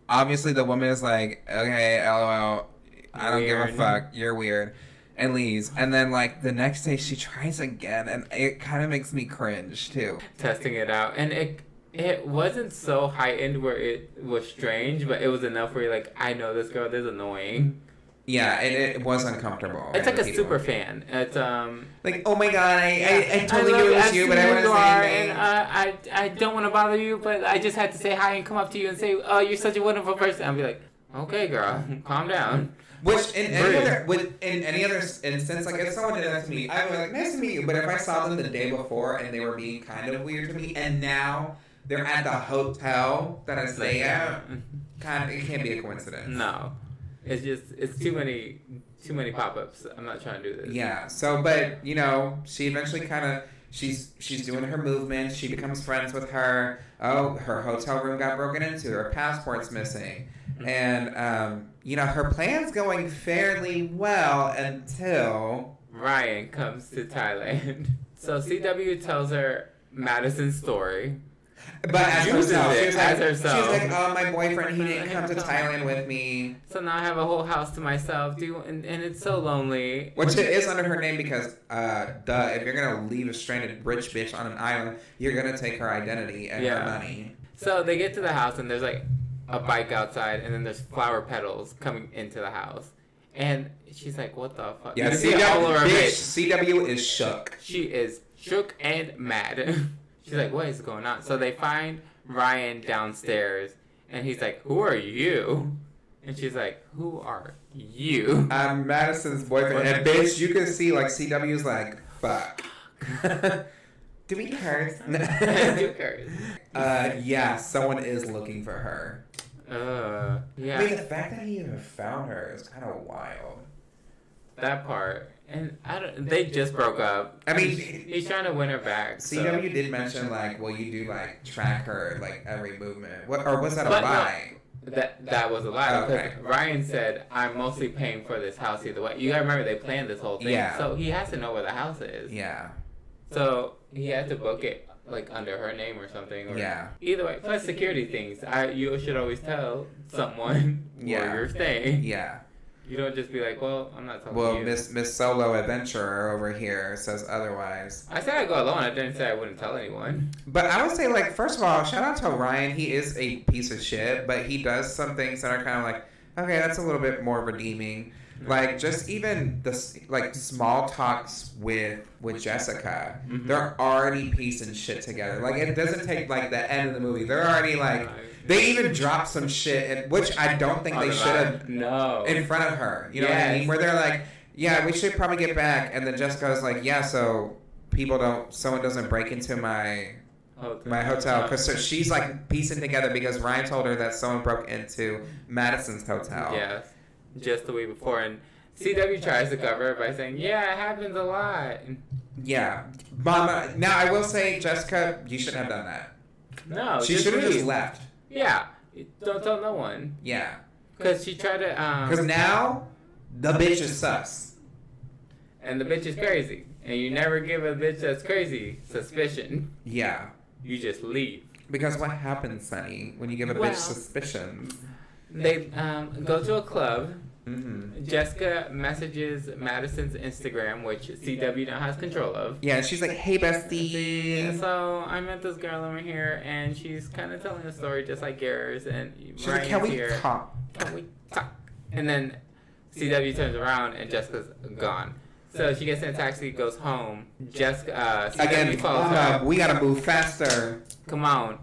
S6: obviously the woman is like, okay, LOL, I don't give a fuck, you're weird, and leaves. And then, like, the next day she tries again, and it kind of makes me cringe, too.
S7: Testing it out. And it wasn't so heightened where it was strange, but it was enough where you're like, I know this girl, this is annoying.
S6: Yeah, it was uncomfortable.
S7: It's like a super fan. It's
S6: like, oh my god, I totally knew it was you, but I want to say anything.
S7: And I don't want to bother you, but I just had to say hi and come up to you and say, oh, you're such a wonderful person. I'll be like, okay, girl, calm down.
S6: Which in any other instance, like if someone did that to me, I would be like, nice to meet you. But if I saw them the day before and they were being kind of weird to me, and now they're at the hotel that I stay at, it can't be a coincidence.
S7: No. It's too many pop-ups. I'm not trying to do this.
S6: Yeah. So, but she eventually kind of she's doing her movement. She becomes friends with her. Oh, her hotel room got broken into. Her passport's missing, and her plan's going fairly well until
S7: Ryan comes to Thailand. So CW tells her Madison's story.
S6: But as herself. She was like, oh, my boyfriend, he didn't come to Thailand with me.
S7: So now I have a whole house to myself. And it's so lonely.
S6: Which it is under her name because, if you're going to leave a stranded rich bitch on an island, you're going to take her identity and her money.
S7: So they get to the house and there's like a bike outside, and then there's flower petals coming into the house. And she's like, what the fuck?
S6: Yeah,
S7: You see it all over her face.
S6: CW is shook.
S7: She is shook and mad. She's like, what is going on? So they find Ryan downstairs, and he's like, who are you? And she's like, who are you?
S6: I'm Madison's boyfriend. And bitch, you can see like CW's like, fuck. Do we curse?
S7: Do curse.
S6: Yeah, someone is looking for her.
S7: Yeah.
S6: I mean, the fact that he even found her is kind of wild.
S7: That part. And they just broke up.
S6: I mean,
S7: he's trying to win her back.
S6: CW did mention like, well, you do like track her like every movement. What, or was that a
S7: But
S6: lie?
S7: No, that was a lie.
S6: Okay.
S7: Because Ryan said, I'm mostly paying for this house either way. You gotta remember they planned this whole thing.
S6: Yeah.
S7: So he has to know where the house is.
S6: Yeah.
S7: So he had to book it like under her name or something. Or
S6: Yeah.
S7: Either way, plus security things. You should always tell someone where you're staying.
S6: Yeah.
S7: You don't just be like, well, I'm not talking to
S6: Well,
S7: you.
S6: Miss Solo Adventurer over here says otherwise.
S7: I said I'd go alone. I didn't say I wouldn't tell anyone.
S6: But I would say, like, first of all, shout out to Ryan. He is a piece of shit, but he does some things that are kind of like, okay, that's a little bit more redeeming. Like, just even the like small talks with Jessica, they're already piecing shit together. Like, it doesn't take like the end of the movie. They're already like, they even drop some shit, which I don't think they should have in front of her. You know what I mean? Where they're like, yeah, we should probably get back, and then Jessica's like, yeah, so someone doesn't break into my hotel, because so she's like piecing together because Ryan told her that someone broke into Madison's hotel.
S7: Yes, just the week before, and CW tries to cover it by saying, "Yeah, it happens a lot."
S6: Yeah, Mama. Now I will say, Jessica, you shouldn't have done that.
S7: No,
S6: she should have just left.
S7: Yeah, don't tell no one.
S6: Yeah,
S7: because she tried to.
S6: Because now the bitch is sus,
S7: and the bitch is crazy, and you never give a bitch that's crazy suspicion.
S6: Yeah.
S7: You just leave.
S6: Because what happens, Sunny, when you give a bitch suspicions?
S7: They go to a club. Jessica messages Madison's Instagram, which CW now has control of.
S6: Yeah, and she's like, hey, bestie.
S7: So I met this girl over here, and she's kind of telling a story just like yours. And
S6: she's like, can we talk?
S7: Can we talk? And then CW turns around, and Jessica's gone. So she gets in a taxi, goes home. Jessica,
S6: again,
S7: follows her.
S6: We gotta move faster.
S7: Come on.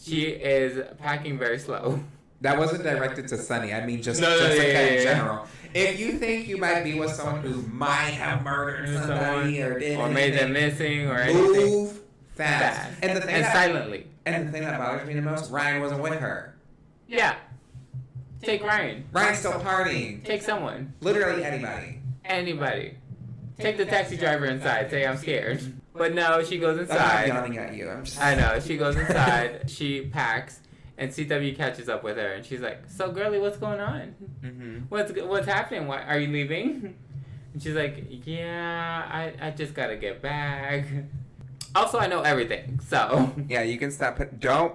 S7: She is packing very slow.
S6: That wasn't directed to Sunny. I mean, Jessica in general. If you think you might be with someone who might have murdered somebody or
S7: made them missing or anything,
S6: move fast. And
S7: silently.
S6: And the thing that bothers me the most, Ryan wasn't with her.
S7: Yeah. Take Ryan.
S6: Ryan's still partying.
S7: Take someone.
S6: Literally anybody.
S7: Anybody. Take the taxi driver inside. Say, I'm scared. But no, she goes inside.
S6: I'm yawning at you.
S7: I know. She goes inside. She packs. And CW catches up with her. And she's like, so, girly, what's going on? What's happening? Why are you leaving? And she's like, yeah, I just got to get back. Also, I know everything. So.
S6: Yeah, you can stop. Don't.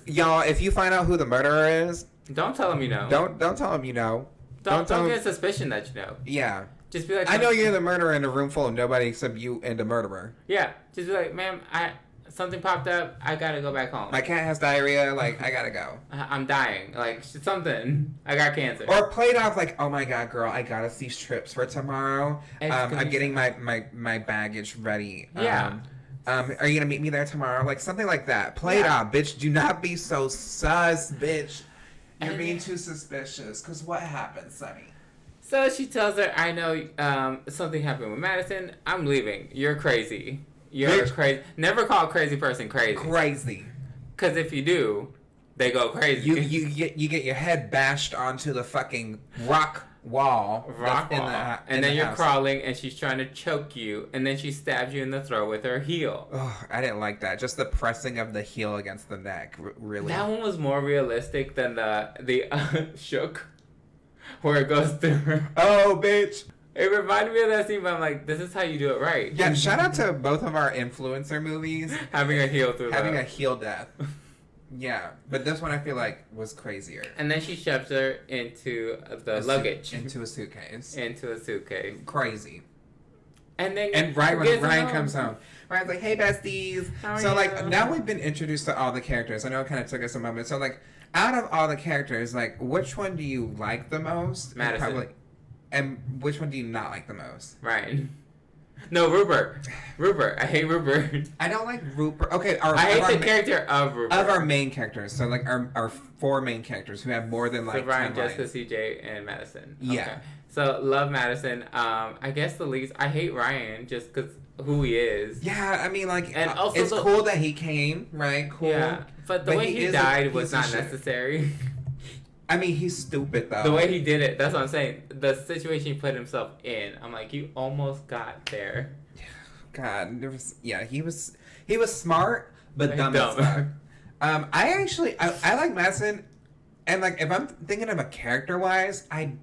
S6: Y'all, if you find out who the murderer is.
S7: Don't tell him you know.
S6: Don't tell him you know.
S7: Don't get suspicion that you know.
S6: Yeah.
S7: Just be like,
S6: I know you're the murderer in a room full of nobody except you and the murderer.
S7: Yeah. Just be like, ma'am, something popped up. I gotta go back home.
S6: My cat has diarrhea. Like, I gotta go.
S7: I'm dying. Like, something. I got cancer.
S6: Or play it off like, oh my god, girl, I got us these trips for tomorrow. I'm getting my baggage ready.
S7: Yeah.
S6: Are you gonna meet me there tomorrow? Like, something like that. Play it off, bitch. Do not be so sus, bitch. You're being too suspicious. Because what happened, Sunny?
S7: So she tells her, I know something happened with Madison. I'm leaving. You're crazy. You're crazy. Never call a crazy person crazy.
S6: Crazy.
S7: Because if you do, they go crazy.
S6: You get your head bashed onto the fucking rock wall.
S7: And then you're crawling, and she's trying to choke you, and then she stabs you in the throat with her heel.
S6: Oh, I didn't like that. Just the pressing of the heel against the neck. Really.
S7: That one was more realistic than the shook, where it goes through her.
S6: Oh, bitch.
S7: It reminded me of that scene, but I'm like, this is how you do it right.
S6: Yeah, shout out to both of our influencer movies.
S7: Having a heel
S6: death. Yeah, but this one I feel like was crazier.
S7: And then she shoves her into the luggage.
S6: Into a suitcase.
S7: Into a suitcase.
S6: Crazy.
S7: And
S6: Ryan comes home. Ryan's like, hey, besties. So, like, now we've been introduced to all the characters. I know it kind of took us a moment. So, like, out of all the characters, like, which one do you like the most?
S7: Madison.
S6: And which one do you not like the most?
S7: Ryan. No, Rupert. I hate Rupert.
S6: I don't like Rupert. Okay,
S7: I hate the character of Rupert.
S6: Of our main characters. So, like, our 4 main characters who have more than, like,
S7: so Ryan,
S6: 10
S7: Jessica,
S6: lines.
S7: CJ, and Madison.
S6: Yeah.
S7: Okay. So, love Madison. I guess the least... I hate Ryan just because who he is.
S6: Yeah, I mean, like,
S7: and also
S6: it's cool that he came, right? Cool.
S7: Yeah, but the way he died was not necessary.
S6: I mean, he's stupid, though.
S7: The way he did it, that's what I'm saying. The situation he put himself in, I'm like, you almost got there.
S6: God, he was smart, but dumb as fuck. I like Madison, and, like, if I'm thinking of a character-wise, I'm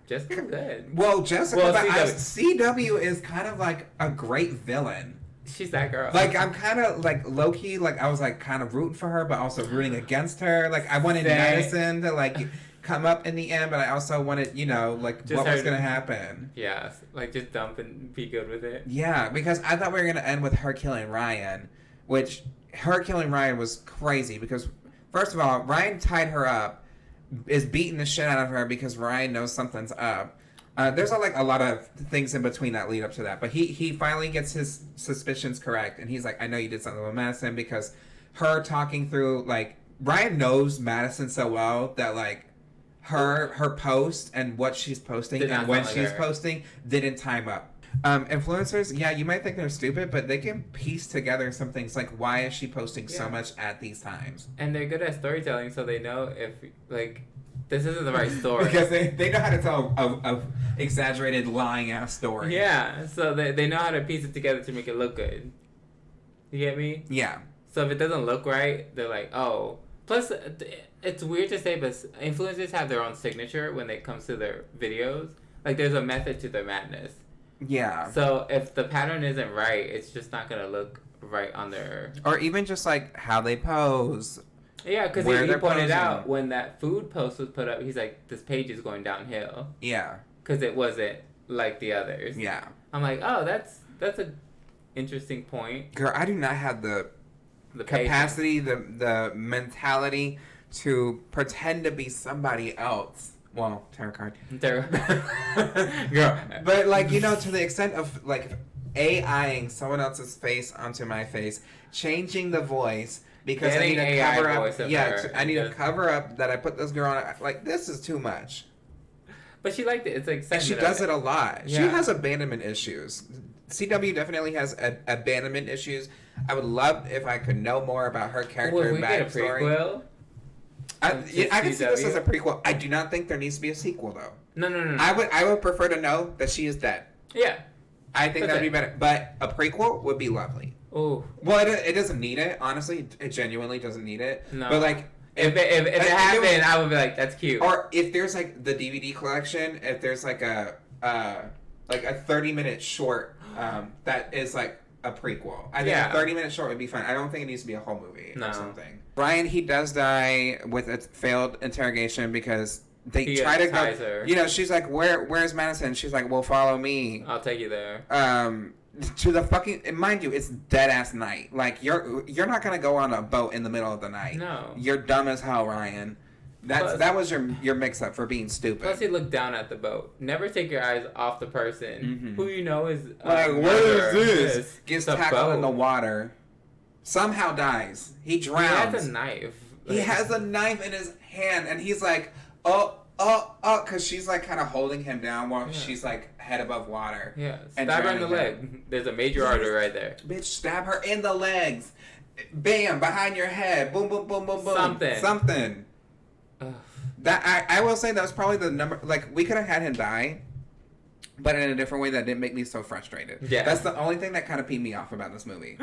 S7: Jessica's good.
S6: Well, Jessica,
S7: well,
S6: but CW is kind of like a great villain.
S7: She's that girl.
S6: Like, I'm kind of, like, low-key, like, I was, like, kind of rooting for her, but also rooting against her. Like, I wanted Madison to, like, come up in the end, but I also wanted, you know, like, just what was going to happen.
S7: Yeah, like, just dump and be good with it.
S6: Yeah, because I thought we were going to end with her killing Ryan, which, her killing Ryan was crazy, because, first of all, Ryan tied her up, is beating the shit out of her because Ryan knows something's up. There's a lot of things in between that lead up to that, but he finally gets his suspicions correct, and he's like, I know you did something with Madison, because her talking through, like, Ryan knows Madison so well that, like, her post and what she's posting and when she's posting didn't time up. Influencers, yeah, you might think they're stupid, but they can piece together some things, like, why is she posting so much at these times?
S7: And they're good at storytelling, so they know if, like, this isn't the right story.
S6: Because they know how to tell a exaggerated, lying-ass story.
S7: Yeah, so they know how to piece it together to make it look good. You get me?
S6: Yeah.
S7: So if it doesn't look right, they're like, oh. Plus, it's weird to say, but influencers have their own signature when it comes to their videos. Like, there's a method to their madness.
S6: Yeah.
S7: So if the pattern isn't right, it's just not going to look right on their...
S6: Or even just, like, how they pose.
S7: Yeah, because he pointed out when that food post was put up, he's like, this page is going downhill.
S6: Yeah.
S7: Because it wasn't like the others.
S6: Yeah.
S7: I'm like, oh, that's a interesting point.
S6: Girl, I do not have the capacity, the mentality to pretend to be somebody else. Well, Terrah Card. Girl. But, like, you know, to the extent of, like, AIing someone else's face onto my face, changing the voice, because I need to cover up. Yeah, I need to cover up that I put this girl on. Like, this is too much.
S7: But she liked it. It's like,
S6: and she does it a lot. Yeah. She has abandonment issues. CW definitely has abandonment issues. I would love if I could know more about her character and backstory.
S7: Get a prequel?
S6: I can see this as a prequel. I do not think there needs to be a sequel, though.
S7: No.
S6: I would prefer to know that she is dead.
S7: Yeah.
S6: I think that would be better. But a prequel would be lovely.
S7: Oh.
S6: Well, it doesn't need it, honestly. It genuinely doesn't need it. No. But, like...
S7: If it happened, I would be like, that's cute.
S6: Or if there's, like, the DVD collection, if there's, like, a 30-minute short that is, like, a prequel. I think a 30-minute short would be fine. I don't think it needs to be a whole movie or something. Ryan, he does die with a failed interrogation because they try to go... Her. You know, she's like, where's Madison? She's like, well, follow me.
S7: I'll take you there.
S6: To the fucking... Mind you, it's dead-ass night. Like, you're not gonna go on a boat in the middle of the night.
S7: No.
S6: You're dumb as hell, Ryan. That was your mix-up for being stupid.
S7: Plus, you look down at the boat. Never take your eyes off the person who you know is...
S6: like, what is this? Gets tackled in the water. Somehow dies. He drowns.
S7: He has a knife.
S6: He has a knife in his hand, and he's like, oh, because she's, like, kind of holding him down while she's, like, head above water.
S7: Yeah, stab her in the leg. There's a major artery right there.
S6: Bitch, stab her in the legs. Bam, behind your head. Boom, boom, boom, boom, boom. Something. That I will say that was probably the number. Like, we could have had him die, but in a different way that didn't make me so frustrated. Yeah, that's the only thing that kind of peed me off about this movie.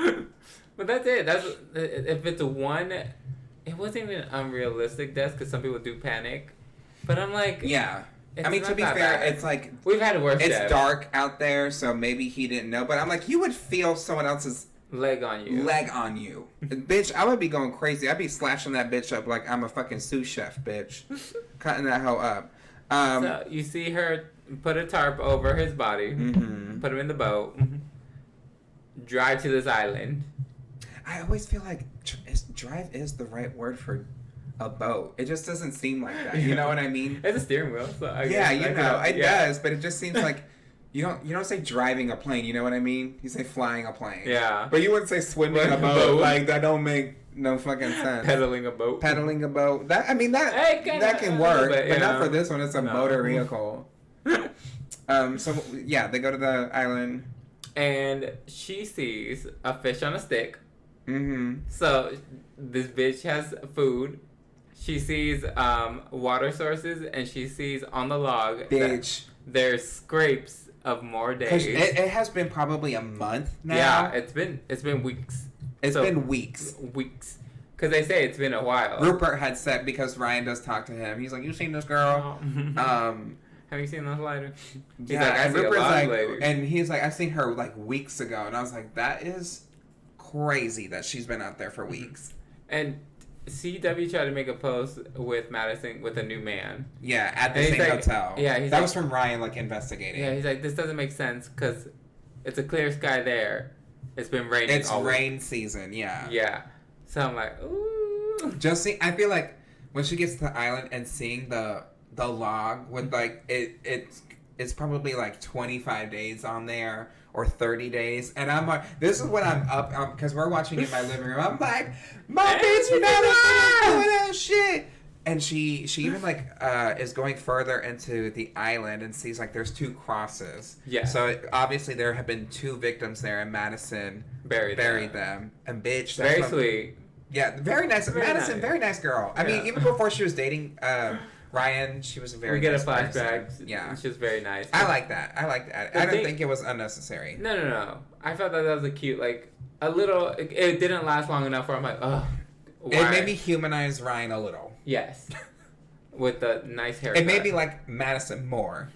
S7: But that's it. That's if it's a one. It wasn't even an unrealistic death because some people do panic. But I'm like,
S6: yeah. I mean, to be fair, it's like
S7: we've had worse.
S6: It's dark out there, so maybe he didn't know. But I'm like, you would feel someone else's
S7: leg on you.
S6: Bitch, I would be going crazy. I'd be slashing that bitch up like I'm a fucking sous chef, bitch. Cutting that hoe up.
S7: So you see her put a tarp over his body, put him in the boat, drive to this island.
S6: I always feel like drive is the right word for a boat. It just doesn't seem like that. You know what I mean?
S7: It's a steering wheel. So I
S6: yeah,
S7: guess
S6: it does, but it just seems like you don't say driving a plane. You know what I mean? You say flying a plane.
S7: Yeah,
S6: but you wouldn't say swimming a boat. Like that don't make no fucking sense.
S7: Pedaling a boat.
S6: That that can work, but not for this one. It's a motor vehicle. So yeah, they go to the island,
S7: and she sees a fish on a stick. So this bitch has food. She sees water sources, and she sees on the log
S6: bitch
S7: there's scrapes of more days.
S6: It has been probably a month now.
S7: Yeah, it's been weeks.
S6: It's been weeks.
S7: Because they say it's been a while.
S6: Rupert had said, because Ryan does talk to him, he's like, "You seen this girl?
S7: Have you seen those later?" He's
S6: yeah,
S7: like,
S6: and Rupert's like, and he's like, "I seen her like weeks ago," and I was like, "That is crazy that she's been out there for weeks."
S7: And CW tried to make a post with Madison with a new man.
S6: Yeah, at the same hotel.
S7: Yeah,
S6: that was from Ryan, like, investigating.
S7: Yeah, he's like, this doesn't make sense because it's a clear sky there. It's been raining.
S6: It's rain season. Yeah.
S7: Yeah. So I'm like, ooh.
S6: I feel like when she gets to the island and seeing the log with like it's probably like 25 days on there or 30 days, and I'm like, this is when I'm up because we're watching in my living room. I'm like, my bitch Madison doing that shit, and she even like is going further into the island and sees like there's 2 crosses.
S7: Yeah.
S6: So obviously there have been 2 victims there, and Madison buried them. And bitch,
S7: very sweet.
S6: Yeah, very nice. Madison, very nice girl. I mean, even before she was dating Ryan, she was a very nice person. We get a flashback. Yeah.
S7: She was very nice.
S6: I like that. I didn't think it was unnecessary.
S7: No. I felt that was a cute, like, a little... It didn't last long enough where I'm like, ugh.
S6: It made me humanize Ryan a little.
S7: Yes. With the nice haircut.
S6: It made me like Madison more.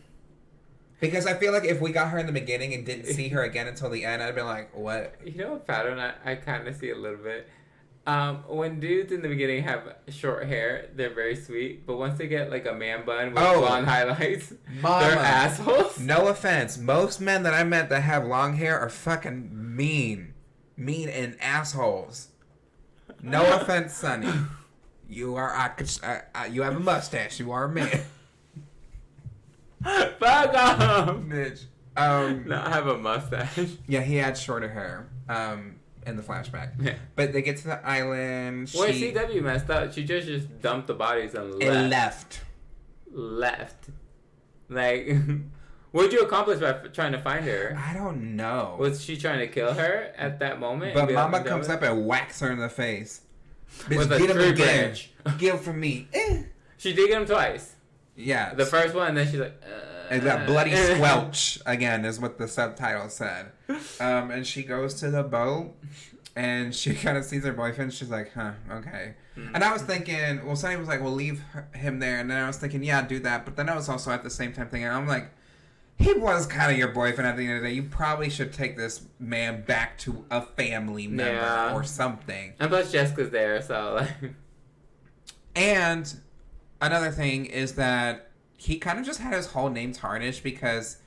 S6: Because I feel like if we got her in the beginning and didn't see her again until the end, I'd be like, what?
S7: You know what pattern I kind of see a little bit? When dudes in the beginning have short hair, they're very sweet. But once they get like a man bun with blonde highlights, they're assholes.
S6: No offense. Most men that I met that have long hair are fucking mean. Mean and assholes. No offense, Sunny. You are you have a mustache. You are a man.
S7: Fuck off,
S6: bitch.
S7: No, I have a mustache.
S6: Yeah, he had shorter hair. In the flashback. Yeah. But they get to the island.
S7: Well, CW messed up. She just dumped the bodies and left. Left. Like, what did you accomplish by trying to find her?
S6: I don't know.
S7: Was she trying to kill her at that moment?
S6: But Mama comes up and whacks her in the face. Bitch,
S7: with a tree branch.
S6: Get him from me.
S7: She did get him twice.
S6: Yeah.
S7: The first one, and then she's like...
S6: And that bloody squelch, again, is what the subtitle said. And she goes to the boat, and she kind of sees her boyfriend. She's like, huh, okay. Mm-hmm. And I was thinking, well, Sunny was like, well, leave him there. And then I was thinking, yeah, do that. But then I was also at the same time thinking, I'm like, he was kind of your boyfriend at the end of the day. You probably should take this man back to a family member or something.
S7: And plus Jessica's there, so... like.
S6: And another thing is that he kind of just had his whole name tarnished because,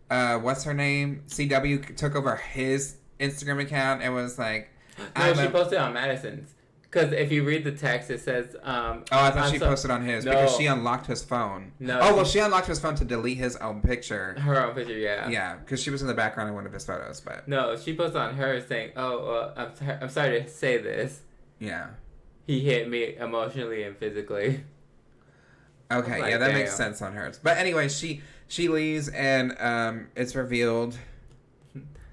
S6: what's her name? CW took over his Instagram account and was like...
S7: No, she posted on Madison's. Because if you read the text, it says...
S6: I thought she posted on his because she unlocked his phone.
S7: No.
S6: Oh, well, she unlocked his phone to delete his own picture.
S7: Her own picture, yeah.
S6: Yeah, because she was in the background in one of his photos, but...
S7: No, she posted on hers saying, I'm sorry to say this.
S6: Yeah.
S7: He hit me emotionally and physically.
S6: Okay, like, yeah, that makes sense on hers. But anyway, she leaves and it's revealed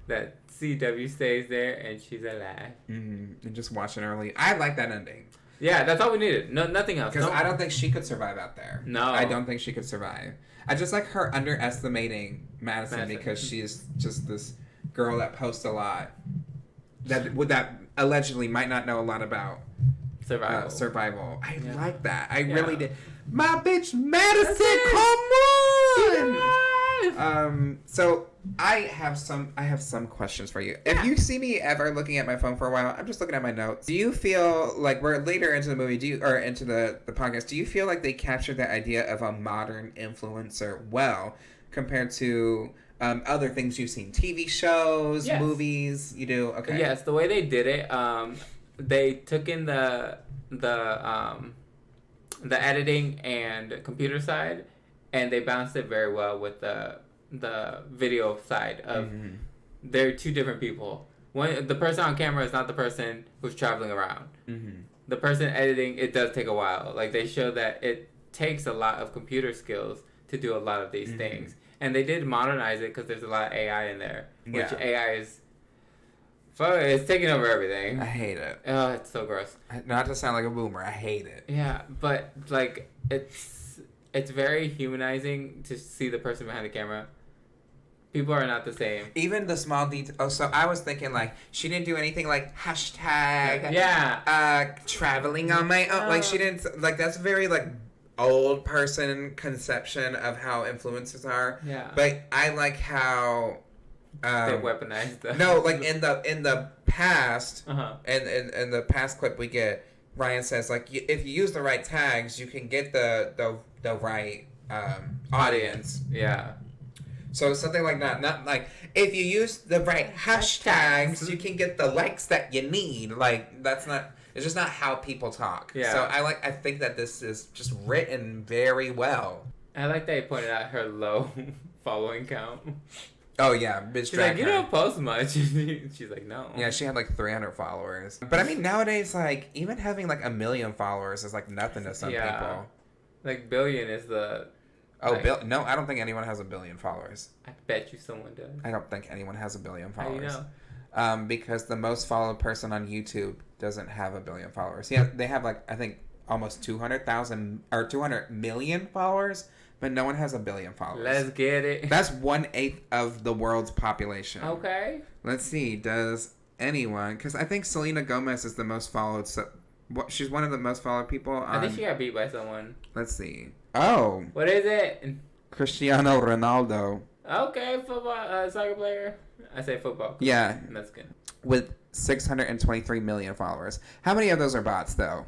S7: that CW stays there and she's alive.
S6: Mm-hmm. And just watching her leave. I like that ending.
S7: Yeah, that's all we needed. No, nothing else.
S6: Because I don't think she could survive out there.
S7: No.
S6: I don't think she could survive. I just like her underestimating Madison because she's just this girl that posts a lot. That allegedly might not know a lot about survival. I like that. I really did. My bitch Madison, come on! So I have some questions for you. If you see me ever looking at my phone for a while, I'm just looking at my notes. Do you feel like we're later into the movie, or into the podcast, do you feel like they captured the idea of a modern influencer well compared to other things you've seen, TV shows, movies? You do? Okay.
S7: Yes, the way they did it, they took in the editing and computer side, and they balanced it very well with the video side of they're two different people. The person on camera is not the person who's traveling around. The person editing, it does take a while. Like, they show that it takes a lot of computer skills to do a lot of these things, and they did modernize it because there's a lot of AI in there, which AI is it's taking over everything.
S6: I hate it.
S7: Oh, it's so gross.
S6: Not to sound like a boomer, I hate it.
S7: Yeah, but like it's very humanizing to see the person behind the camera. People are not the same.
S6: Even the small details. Oh, so I was thinking, like, she didn't do anything like hashtag.
S7: Yeah.
S6: Traveling on my own. Like, she didn't. Like, that's very like old person conception of how influencers are.
S7: Yeah.
S6: But I like how.
S7: They weaponized them.
S6: No, like in the past, and in the past clip we get, Ryan says, like, if you use the right tags, you can get the right audience.
S7: Yeah.
S6: So something like that. Not like, if you use the right hashtags, you can get the likes that you need. Like, that's not. It's just not how people talk.
S7: Yeah.
S6: So I think that this is just written very well.
S7: I like that you pointed out her low following count.
S6: Oh, yeah. Bitch,
S7: she's like, you don't post much. She's like, no.
S6: Yeah, she had like 300 followers. But I mean, nowadays, like, even having like 1 million followers is like nothing to some people.
S7: Like, billion is the...
S6: Oh,
S7: like,
S6: no, I don't think anyone has 1 billion followers.
S7: I bet you someone does.
S6: I don't think anyone has 1 billion followers.
S7: How you know?
S6: Because the most followed person on YouTube doesn't have 1 billion followers. Yeah, they have like, I think, almost 200,000 or 200 million followers. But no one has 1 billion followers.
S7: Let's get it.
S6: That's 1/8 of the world's population.
S7: Okay.
S6: Let's see. Does anyone? Because I think Selena Gomez is the most followed. She's one of the most followed people.
S7: I think she got beat by someone.
S6: Let's see. Oh.
S7: What is it?
S6: Cristiano Ronaldo.
S7: Okay, football, soccer player. I say football.
S6: Yeah.
S7: That's good.
S6: With 623 million followers. How many of those are bots, though?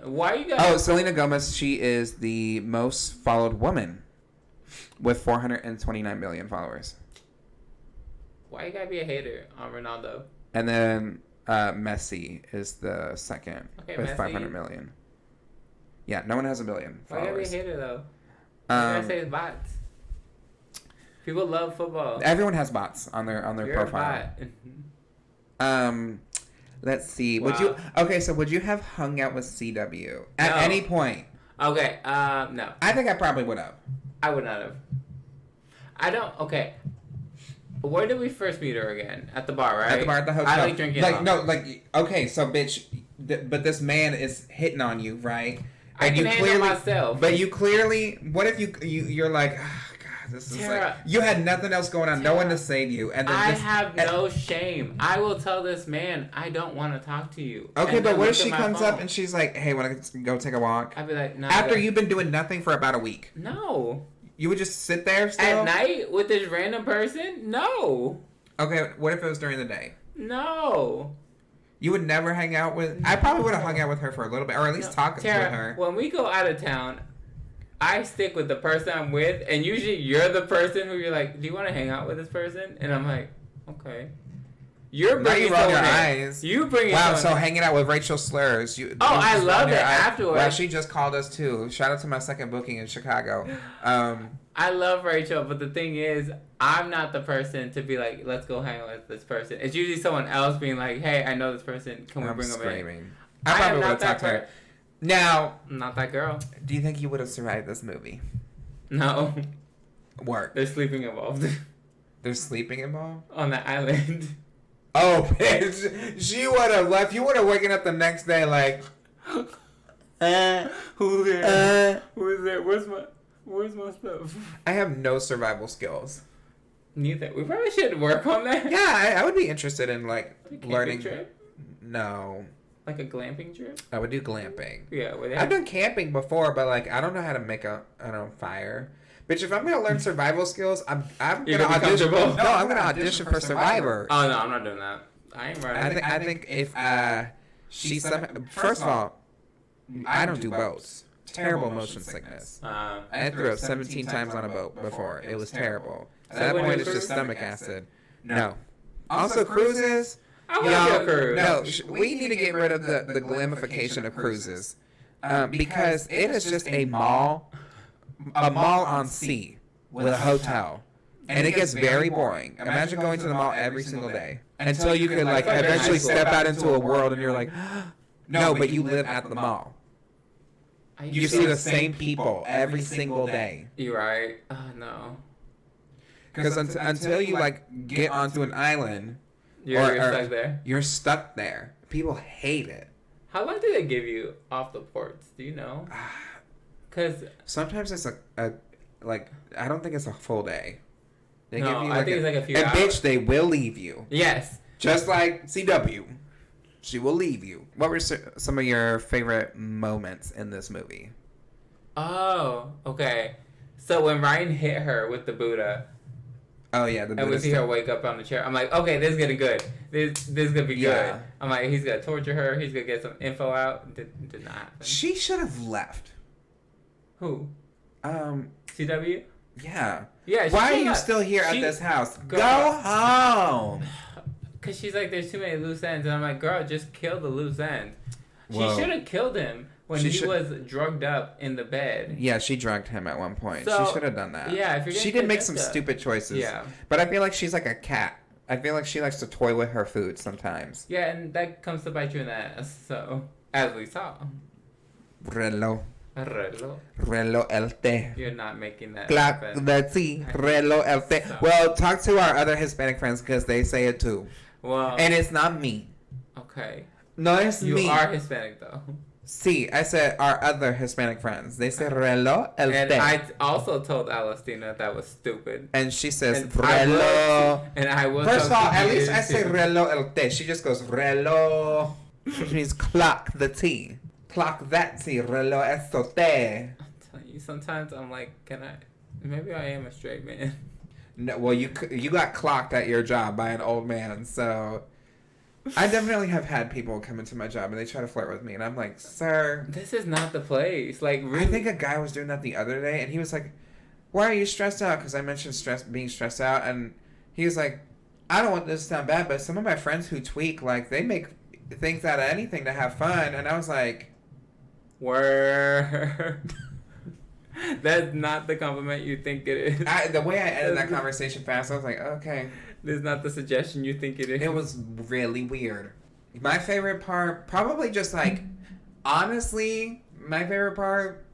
S7: Why you got?
S6: Oh, Selena Gomez. She is the most followed woman with 429 million followers.
S7: Why you gotta be a hater on Ronaldo?
S6: And then Messi is the second with
S7: Messi.
S6: 500 million. Yeah, no one has 1 billion
S7: Why you gotta be a
S6: followers.
S7: hater though? I say it's bots. People love football.
S6: Everyone has bots on their
S7: You're
S6: profile.
S7: A bot.
S6: Let's see.
S7: Wow.
S6: Would you have hung out with CW at
S7: No.
S6: any point?
S7: Okay. No.
S6: I think I probably would have.
S7: I would not have. I don't. Okay. Where did we first meet her again? At the bar, right?
S6: At the bar at the hotel.
S7: I like drinking.
S6: Like, no, like, okay, so bitch, but this man is hitting on you, right?
S7: I can handle myself.
S6: But you clearly, what if you're like, oh, God, this is
S7: Terrah,
S6: like, you had nothing else going on, no one to say to you, and then
S7: I have no shame. I will tell this man, I don't want to talk to you.
S6: Okay,
S7: and
S6: but
S7: then
S6: what
S7: look
S6: if she
S7: at my
S6: comes
S7: phone.
S6: up and she's like, hey, want to go take a walk?
S7: I'd be like, no.
S6: After you've been doing nothing for about a week.
S7: No.
S6: You would just sit there still?
S7: At night with this random person? No.
S6: Okay, what if it was during the day?
S7: No.
S6: You would never hang out with... I probably would have hung out with her for a little bit, or at least talk
S7: Terrah,
S6: with her.
S7: When we go out of town, I stick with the person I'm with, and usually you're the person who you're like, do you want to hang out with this person? And I'm like, okay. You're
S6: Now
S7: bringing
S6: you roll your
S7: someone in.
S6: eyes.
S7: You bring
S6: Wow,
S7: someone
S6: so
S7: in.
S6: hanging out with Rachel Slurs. You
S7: I
S6: just
S7: love
S6: roll your
S7: it
S6: eyes.
S7: afterwards.
S6: Well, she just called us too. Shout out to my second booking in Chicago.
S7: I love Rachel, but the thing is, I'm not the person to be like, let's go hang out with this person. It's usually someone else being like, hey, I know this person. Can we
S6: I'm
S7: bring them
S6: screaming.
S7: in?
S6: I
S7: I
S6: probably
S7: am
S6: would
S7: not
S6: have
S7: that
S6: talked to her. Now,
S7: I'm not that girl.
S6: do you think you would have survived this movie?
S7: No.
S6: Work.
S7: There's sleeping involved
S6: There's sleeping involved?
S7: on the island.
S6: Oh, bitch. She would have left. You would have waken up the next day like...
S7: Who's there? Who is there? Where's my stuff?
S6: I have no survival skills.
S7: Neither. We probably should work on that.
S6: Yeah, I would be interested in, like,
S7: A camping
S6: learning...
S7: trip?
S6: No.
S7: Like a glamping trip?
S6: I would do glamping.
S7: Yeah. Where they
S6: I've
S7: have,
S6: done camping before, but, like, I don't know how to make a fire. Bitch, if I'm gonna learn survival skills, I'm
S7: You're
S6: gonna
S7: gonna be
S6: audition.
S7: comfortable?
S6: No, I'm gonna audition for Survivor.
S7: Oh no, I'm not doing that. I ain't running.
S6: I think if she's first of all, I don't do boats. Terrible motion sickness. I threw up 17 times on a boat before. It was terrible. At that point, it's just stomach acid. No. Also, cruises.
S7: I want to cruise.
S6: No, we need to get rid of the glamification of cruises, because it is just a mall on sea with a hotel, and it gets very boring. Imagine going to the mall every single day until you could like eventually step out into a world and you're like, no, but you live at the mall. You see the same people every single day.
S7: You're right. Oh no.
S6: Because until you like get onto an island,
S7: You're stuck there.
S6: You're stuck there. People hate it.
S7: How long do they give you off the ports? Do you know? Because
S6: sometimes it's a like I don't think it's a full day. They
S7: No,
S6: give you
S7: I think it's like a few
S6: and
S7: hours.
S6: bitch, they will leave you.
S7: yes.
S6: Just like CW. She will leave you. What were some of your favorite moments in this movie?
S7: Oh, okay. So when Ryan hit her with the Buddha,
S6: Oh yeah, the
S7: and we
S6: Buddhist
S7: see her
S6: thing.
S7: wake up on the chair, I'm like, okay, this is getting good. This is gonna be
S6: Yeah.
S7: good. I'm like, he's gonna torture her. He's gonna get some info out. Did not happen.
S6: She should have left.
S7: Who?
S6: Um,
S7: CW?
S6: yeah.
S7: Yeah. she
S6: Why are
S7: should
S6: you
S7: have-
S6: still here at
S7: she-
S6: this house?
S7: Girl.
S6: Go home.
S7: Cause she's like, there's too many loose ends, and I'm like, girl, just kill the loose end.
S6: Whoa.
S7: She should have killed him when
S6: She
S7: he
S6: should-
S7: was drugged up in the bed.
S6: Yeah, she drugged him at one point.
S7: So,
S6: she should have done that.
S7: yeah, if you're gonna
S6: she did
S7: kill
S6: make some
S7: Jessica-
S6: stupid choices.
S7: Yeah.
S6: But I feel like she's like a cat. I feel like she likes to toy with her food sometimes.
S7: Yeah, and that comes to bite you in the ass. So, as we saw,
S6: Reloj.
S7: Reloj.
S6: Reloj el té.
S7: You're not making that
S6: Clock
S7: happen.
S6: the tea. Reloj el té.
S7: So-
S6: Well, talk to our other Hispanic friends because they say it too.
S7: Well,
S6: And it's not me.
S7: okay.
S6: No, it's
S7: You
S6: me.
S7: are Hispanic though.
S6: See, I said our other Hispanic friends. They say reloj el
S7: And
S6: té.
S7: I also told Alestina that was stupid.
S6: And she says
S7: And I will-
S6: reloj.
S7: And I will
S6: First of
S7: tell
S6: all, at
S7: Kiki
S6: least I
S7: too.
S6: say reloj el té. She just goes reloj, which means clock the tea. Clock that tea. Reloj eso té.
S7: I'm telling you, sometimes I'm like, can I? Maybe I am a straight man.
S6: No, well, you got clocked at your job by an old man, so I definitely have had people come into my job and they try to flirt with me, and I'm like, sir,
S7: This is not the place. Like, really,
S6: I think a guy was doing that the other day, and he was like, why are you stressed out? Because I mentioned being stressed out, and he was like, I don't want this to sound bad, but some of my friends who tweak, like, they make things out of anything to have fun, and I was like,
S7: word. That's not the compliment you think it is.
S6: the way I ended that conversation fast, I was like, okay.
S7: This is not the suggestion you think it is.
S6: It was really weird. My favorite part, probably just like, honestly, my favorite part,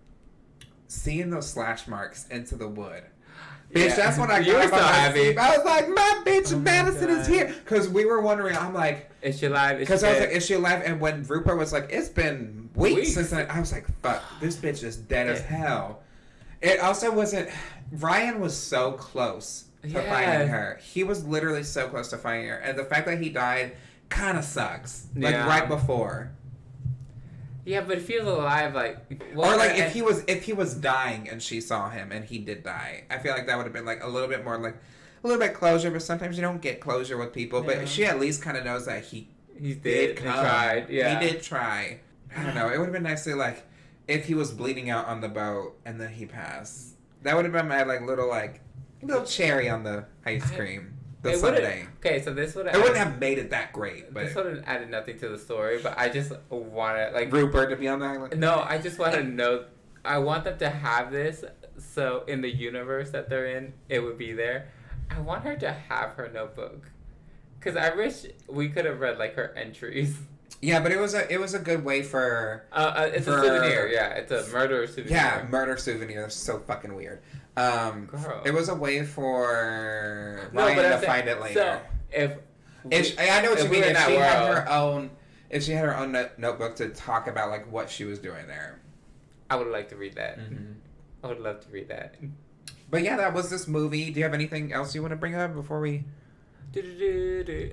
S6: seeing those slash marks into the wood. Bitch,
S7: Yeah.
S6: that's what I
S7: You
S6: got
S7: were
S6: up on
S7: so
S6: my
S7: happy.
S6: sleep. I was like, my bitch
S7: Oh my
S6: Madison is
S7: God.
S6: here. Because we were wondering, I'm like,
S7: Is she alive?
S6: because I was like, is she alive? And when Rupert was like, it's been weeks
S7: Weeks.
S6: since I was like, fuck, this bitch is dead as
S7: Yeah.
S6: hell. It also wasn't, Ryan was so close to
S7: Yes.
S6: finding her. He was literally so close to finding her. And the fact that he died kind of sucks. Like
S7: Yeah.
S6: right before.
S7: yeah, but it feels alive. Like,
S6: Or like if he was dying and she saw him and he did die. I feel like that would have been like a little bit more like a little bit closure, but sometimes you don't get closure with people.
S7: Yeah.
S6: But she at least kind of knows that he
S7: he
S6: did
S7: did. He
S6: come.
S7: tried. Yeah,
S6: He did try. I don't know. It would have been nice to like if he was bleeding out on the boat and then he passed. That would have been my like little cherry on the ice cream. The
S7: It would've-
S6: sundae.
S7: Okay, so this would
S6: It wouldn't have made it that great, but
S7: This would have added nothing to the story, but I just want to like.
S6: Rupert to be on the island.
S7: No, I just want to know. I want them to have this, so in the universe that they're in, it would be there. I want her to have her notebook, cause I wish we could have read like her entries.
S6: Yeah, but it was a good way for
S7: It's a souvenir. Yeah, it's a murder souvenir.
S6: yeah, murder souvenir. That's so fucking weird.
S7: Girl.
S6: It was a way for
S7: No,
S6: Ryan
S7: but I'm
S6: to
S7: saying-
S6: find it later.
S7: So
S6: I know what you
S7: if we
S6: mean.
S7: were in
S6: If
S7: that
S6: she had
S7: world-
S6: her own, if she had her own notebook to talk about like what she was doing there.
S7: I would like to read that.
S6: Mm-hmm.
S7: I would love to read that.
S6: But yeah, that was this movie. Do you have anything else you want to bring up before we?
S7: Do-do-do-do,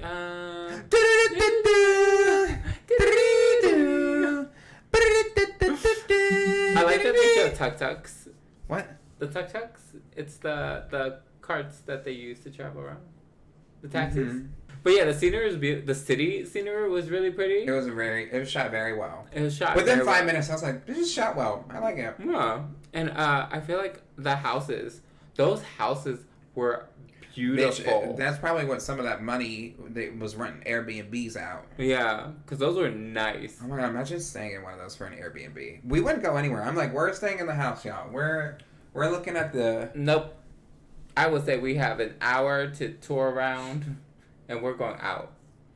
S7: I like that they show tuk-tuks.
S6: What?
S7: The tuk-tuks? It's the carts that they use to travel around. The taxis. Mm-hmm. But yeah, the scenery was the city scenery was really pretty.
S6: It was shot very well.
S7: It was shot
S6: within
S7: very
S6: 5 minutes. I was like, this is shot well. I like it.
S7: Yeah, and I feel like those houses were beautiful.
S6: Bitch, that's probably what some of that money was renting Airbnbs out.
S7: Yeah, because those were nice.
S6: Oh my god, imagine staying in one of those for an Airbnb. We wouldn't go anywhere. I'm like, we're staying in the house, y'all. We're looking at the...
S7: Nope. I would say we have an hour to tour around, and we're going out.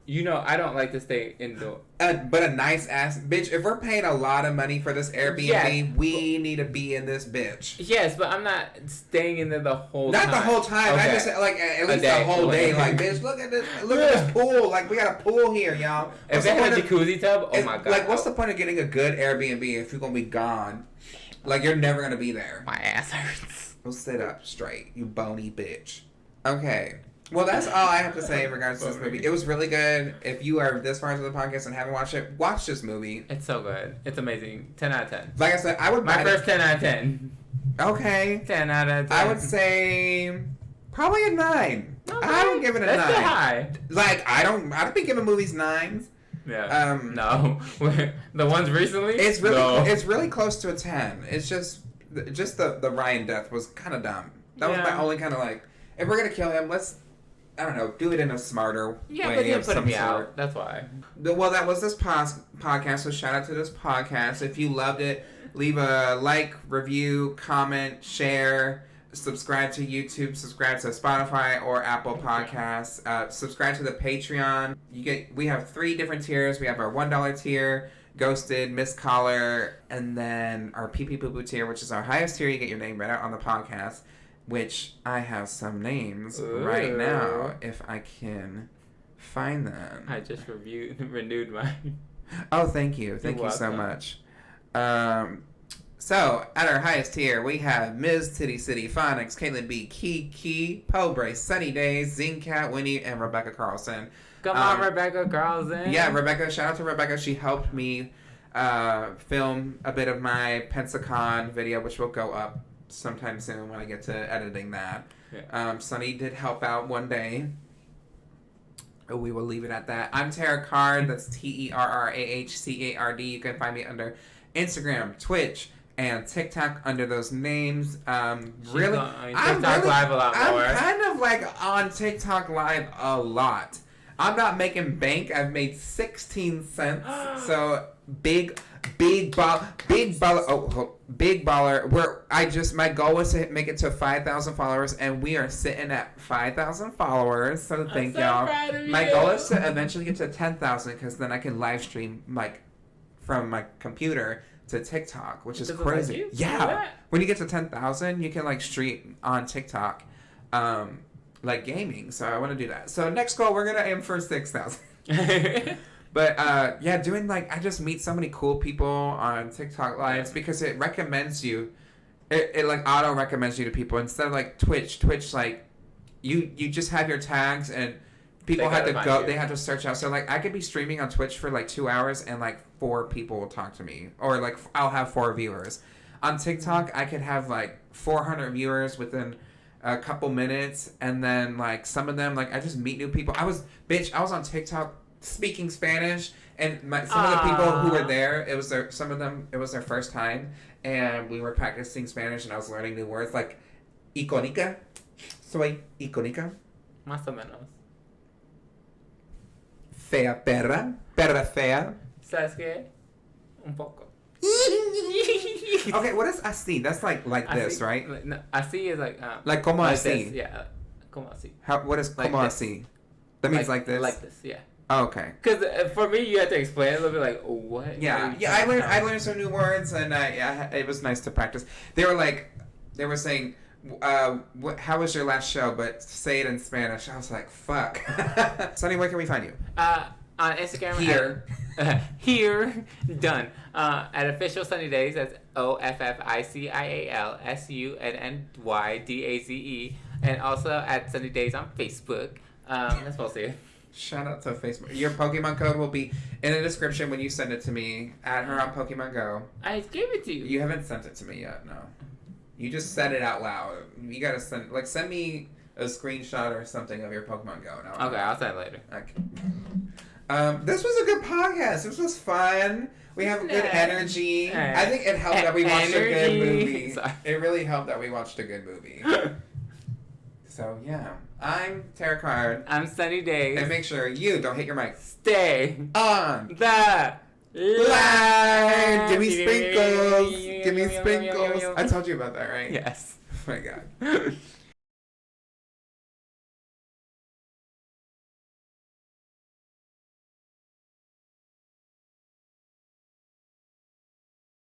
S7: You know, I don't like to stay indoor.
S6: But a nice ass... Bitch, if we're paying a lot of money for this Airbnb, we need to be in this bitch.
S7: Yes, but I'm not staying in there the whole time.
S6: Not the whole time. Okay. I just, like, at least the whole day. Like, bitch, look at this pool. Like, we got a pool here, y'all.
S7: If they had a jacuzzi tub, oh my god.
S6: Like, what's the point of getting a good Airbnb if you're going to be gone? Like, you're never going to be there.
S7: My ass hurts.
S6: Well, sit up straight, you bony bitch. Okay. Well, that's all I have to say in regards to this movie. It was really good. If you are this far into the podcast and haven't watched it, watch this movie.
S7: It's so good. It's amazing. 10 out of 10.
S6: Like I said, I would...
S7: My first 10 out of 10.
S6: Okay.
S7: 10 out of 10.
S6: I would say probably a 9. Okay. I would give it a 9.
S7: That's high.
S6: Like, I don't be giving movies 9s.
S7: Yeah. No. The ones recently?
S6: It's really close to a 10. It's just the Ryan death was kind of dumb. That was my only kind of like, if we're going to kill him, let's... I don't know, do it in a smarter way.
S7: Yeah, but you put me out. That's why.
S6: Well, that was this podcast, so shout out to this podcast. If you loved it, leave a like, review, comment, share, subscribe to YouTube, subscribe to Spotify or Apple Podcasts, subscribe to the Patreon. We have 3 different tiers. We have our $1 tier, Ghosted, Missed Caller, and then our Pee Pee Poo Poo tier, which is our highest tier. You get your name read out on the podcast. Which I have some names right now, if I can find them.
S7: I just renewed mine.
S6: Oh, thank you. Thank you so much. So, at our highest tier, we have Ms. Titty City, Phonics, Caitlin B, Kiki, Pobre, Sunny Days, Zing Cat, Winnie, and Rebecca Carlson.
S7: Come on, Rebecca Carlson.
S6: Yeah, Rebecca. Shout out to Rebecca. She helped me film a bit of my Pensacon video, which will go up sometime soon when I get to editing that. Yeah. Sunny did help out one day. We will leave it at that. I'm Terrah Card. That's TerrahCard. You can find me under Instagram, Twitch, and TikTok under those names. Really, I'm
S7: Live a lot more.
S6: I'm kind of like on TikTok Live a lot. I'm not making bank. I've made 16 cents. So big baller. My goal was to make it to 5,000 followers, and we are sitting at 5,000 followers. So thank y'all. My goal is to eventually get to 10,000, because then I can live stream like from my computer to TikTok, which is crazy. Yeah, when you get to 10,000, you can like stream on TikTok, like gaming. So I want to do that. So next goal, we're gonna aim for 6,000. But, doing, like, I just meet so many cool people on TikTok Lives because it recommends you. It like, auto-recommends you to people. Instead of, like, Twitch, like, you just have your tags and people have to go. They have to search out. So, like, I could be streaming on Twitch for, like, 2 hours and, like, 4 people will talk to me. Or, like, I'll have 4 viewers. On TikTok, I could have, like, 400 viewers within a couple minutes. And then, like, some of them, like, I just meet new people. I was on TikTok speaking Spanish, and some of the people who were there, it was their first time, and we were practicing Spanish, and I was learning new words like icónica. Soy icónica.
S7: Más o menos.
S6: Fea perra. Perra fea.
S7: ¿Sabes qué? Un poco.
S6: Okay, what is así? That's like así, this, right?
S7: Like, no, así is like
S6: como
S7: like
S6: así.
S7: This, yeah, como así.
S6: What is como
S7: like
S6: así? That means like this.
S7: Like this, yeah.
S6: Oh, okay.
S7: Because for me, you had to explain it a little bit, like, what?
S6: Yeah. I learned some new words, and it was nice to practice. They were saying, how was your last show? But say it in Spanish. I was like, fuck. Sunny, where can we find you?
S7: On Instagram.
S6: Here.
S7: Here. Done. At Official Sunny Days. That's OFFICIALSUNNYDAZE. And also at Sunny Days on Facebook. That's mostly it.
S6: Shout out to Facebook. Your Pokemon code will be in the description when you send it to me. Add her on Pokemon Go.
S7: I gave it to you.
S6: You haven't sent it to me yet, no. You just said it out loud. You gotta send me a screenshot or something of your Pokemon Go. No,
S7: Okay, I'll say it later.
S6: Okay. This was a good podcast. This was fun. We have good energy. I think it helped that we watched a good movie.
S7: Sorry.
S6: It really helped that we watched a good movie. So, yeah. I'm Terrah Card.
S7: I'm Sunny Days.
S6: And make sure you don't hit your mic.
S7: Stay
S6: On
S7: the
S6: line. Give me sprinkles. Give me sprinkles. I told you about that, right?
S7: Yes.
S6: Oh my God.